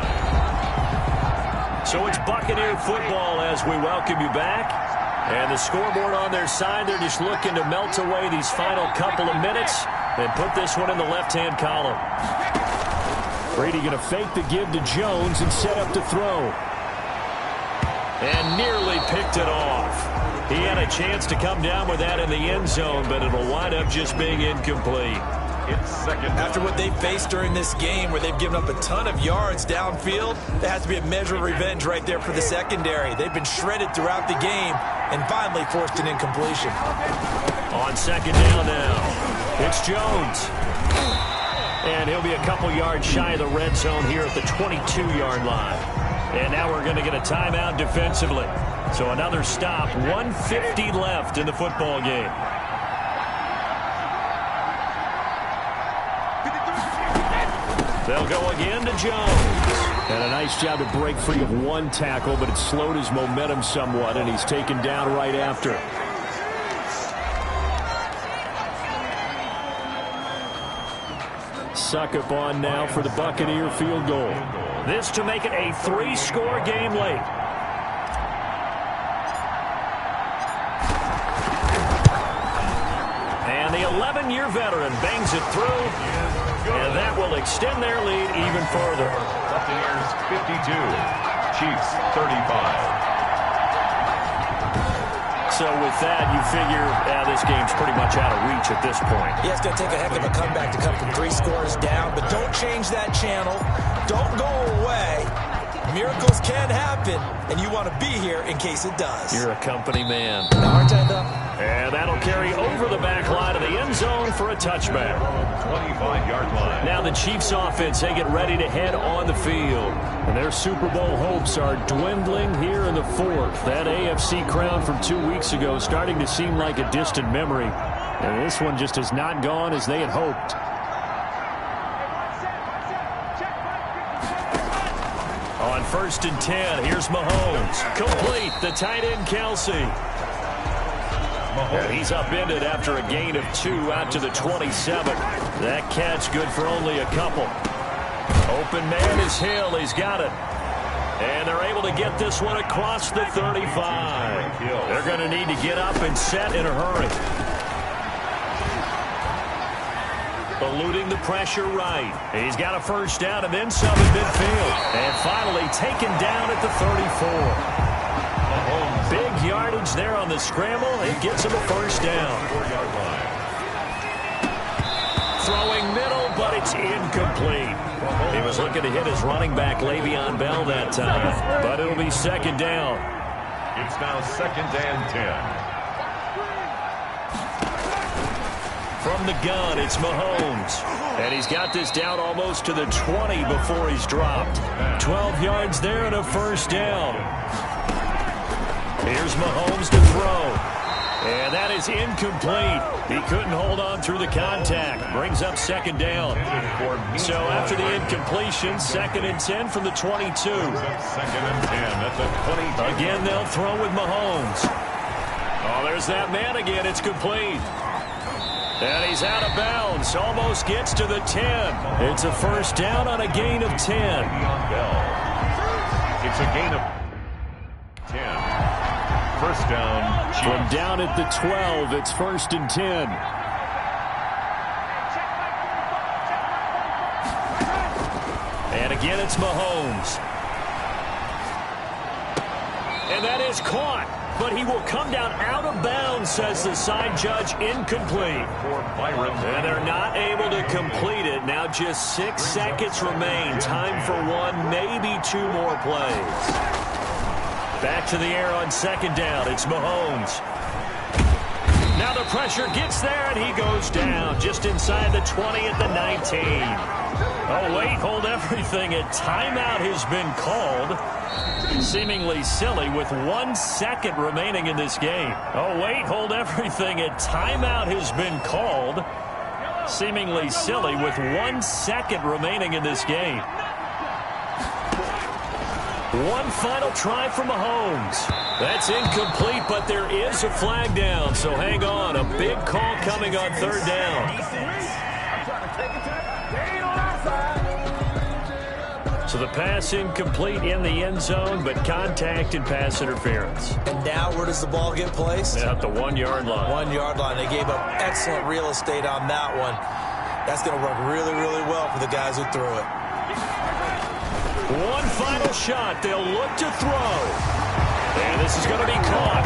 So it's Buccaneer football as we welcome you back. And the scoreboard on their side, they're just looking to melt away these final couple of minutes and put this one in the left-hand column. Brady going to fake the give to Jones and set up to throw. And nearly picked it off. He had a chance to come down with that in the end zone, but it'll wind up just being incomplete. It's 2nd down. After what they faced during this game where they've given up a ton of yards downfield, there has to be a measure of revenge right there for the secondary. They've been shredded throughout the game and finally forced an incompletion. On 2nd down now, it's Jones. And he'll be a couple yards shy of the red zone here at the 22-yard line. And now we're going to get a timeout defensively. So another stop, 1:50 left in the football game. They'll go again to Jones. And a nice job to break free of 1 tackle, but it slowed his momentum somewhat, and he's taken down right after. Succop on now for the Buccaneer field goal. This to make it a 3-score game late. And the 11-year veteran bangs it through. And that will extend their lead even further. Buccaneers 52, Chiefs 35. So with that, you figure this game's pretty much out of reach at this point. Yeah, it's going to take a heck of a comeback to come from 3 scores down, but don't change that channel. Don't go away. Miracles can happen, and you want to be here in case it does. You're a company man. Now, aren't I, though? And that'll carry over the back line of the end zone for a touchback. 25-yard line. Now the Chiefs offense, they get ready to head on the field. And their Super Bowl hopes are dwindling here in the 4th. That AFC crown from 2 weeks ago starting to seem like a distant memory. And this one just has not gone as they had hoped. On 1st and 10, here's Mahomes. Complete, the tight end Kelsey. And he's upended after a gain of 2 out to the 27. That catch good for only a couple. Open man is Hill. He's got it. And they're able to get this one across the 35. They're going to need to get up and set in a hurry. Eluding the pressure right. He's got a first down and then some in midfield. And finally taken down at the 34. Big yardage there on the scramble. It gets him a first down. Throwing middle, but it's incomplete. He was looking to hit his running back, Le'Veon Bell, that time. But it'll be second down. It's now 2nd and 10. From the gun, it's Mahomes. And he's got this down almost to the 20 before he's dropped. 12 yards there and a first down. Here's Mahomes to throw. And that is incomplete. He couldn't hold on through the contact. Brings up second down. So after the incompletion, 2nd and 10 from the 22. 2nd and 10 at the 22. Again, they'll throw with Mahomes. Oh, there's that man again. It's complete. And he's out of bounds. Almost gets to the 10. It's a first down on a gain of 10. It's a gain of 10. First down. Chiefs. From down at the 12, it's 1st and 10. And again, it's Mahomes. And that is caught. But he will come down out of bounds, says the side judge, incomplete. And they're not able to complete it. Now just 6 seconds remain. Time for one, maybe 2 more plays. Back to the air on second down. It's Mahomes. Now the pressure gets there, and he goes down just inside the 20 at the 19. Oh, wait, hold everything. A timeout has been called. Seemingly silly with 1 second remaining in this game. Oh, wait, hold everything. A timeout has been called. Seemingly silly with 1 second remaining in this game. One final try for Mahomes. That's incomplete, but there is a flag down, so hang on. A big call coming on third down. So the pass incomplete in the end zone, but contact and pass interference. And now where does the ball get placed? At the 1 yard line. 1 yard line. They gave up excellent real estate on that one. That's going to work really, really well for the guys who threw it. One final shot. They'll look to throw. And this is going to be caught.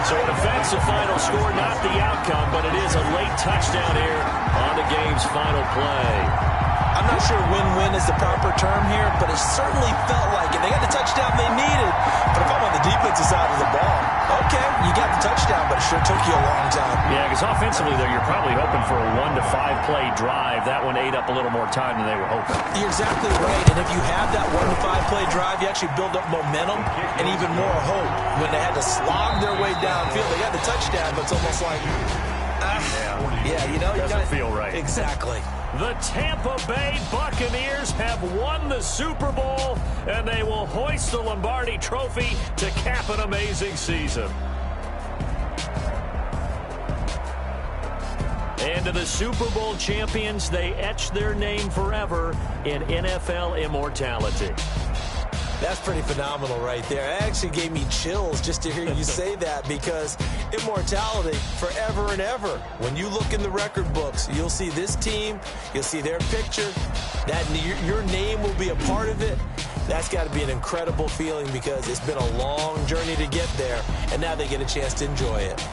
So it affects the final score, not the outcome, but it is a late touchdown here on the game's final play. I'm not sure win-win is the proper term here, but it certainly felt like it. They got the touchdown they needed, but if I'm on the defensive side of the ball, okay, you got the touchdown, but it sure took you a long time. Yeah, because offensively, though, you're probably hoping for a 1 to 5 play drive. That one ate up a little more time than they were hoping. You're exactly right, and if you have that 1 to 5 play drive, you actually build up momentum and even more hope. When they had to slog their way downfield, they got the touchdown, but it's almost like, you know, doesn't feel right. Exactly. The Tampa Bay Buccaneers have won the Super Bowl, and they will hoist the Lombardi Trophy to cap an amazing season. And to the Super Bowl champions, they etch their name forever in NFL immortality. That's pretty phenomenal right there. It actually gave me chills just to hear you say that, because immortality forever and ever. When you look in the record books, you'll see this team, you'll see their picture, that your name will be a part of it. That's got to be an incredible feeling, because it's been a long journey to get there, and now they get a chance to enjoy it.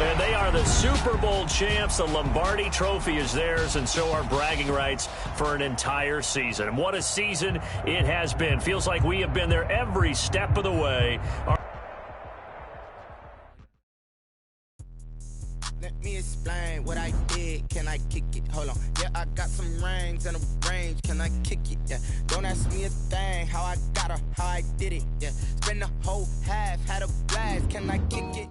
And they are the Super Bowl champs. The Lombardi Trophy is theirs, and so are bragging rights for an entire season. And what a season it has been. Feels like we have been there every step of the way. Let me explain what I did. Can I kick it? Hold on. Yeah, I got some rings and a range. Can I kick it? Yeah. Don't ask me a thing. How I got her, how I did it. Yeah. Spend the whole half, had a blast. Can I kick it?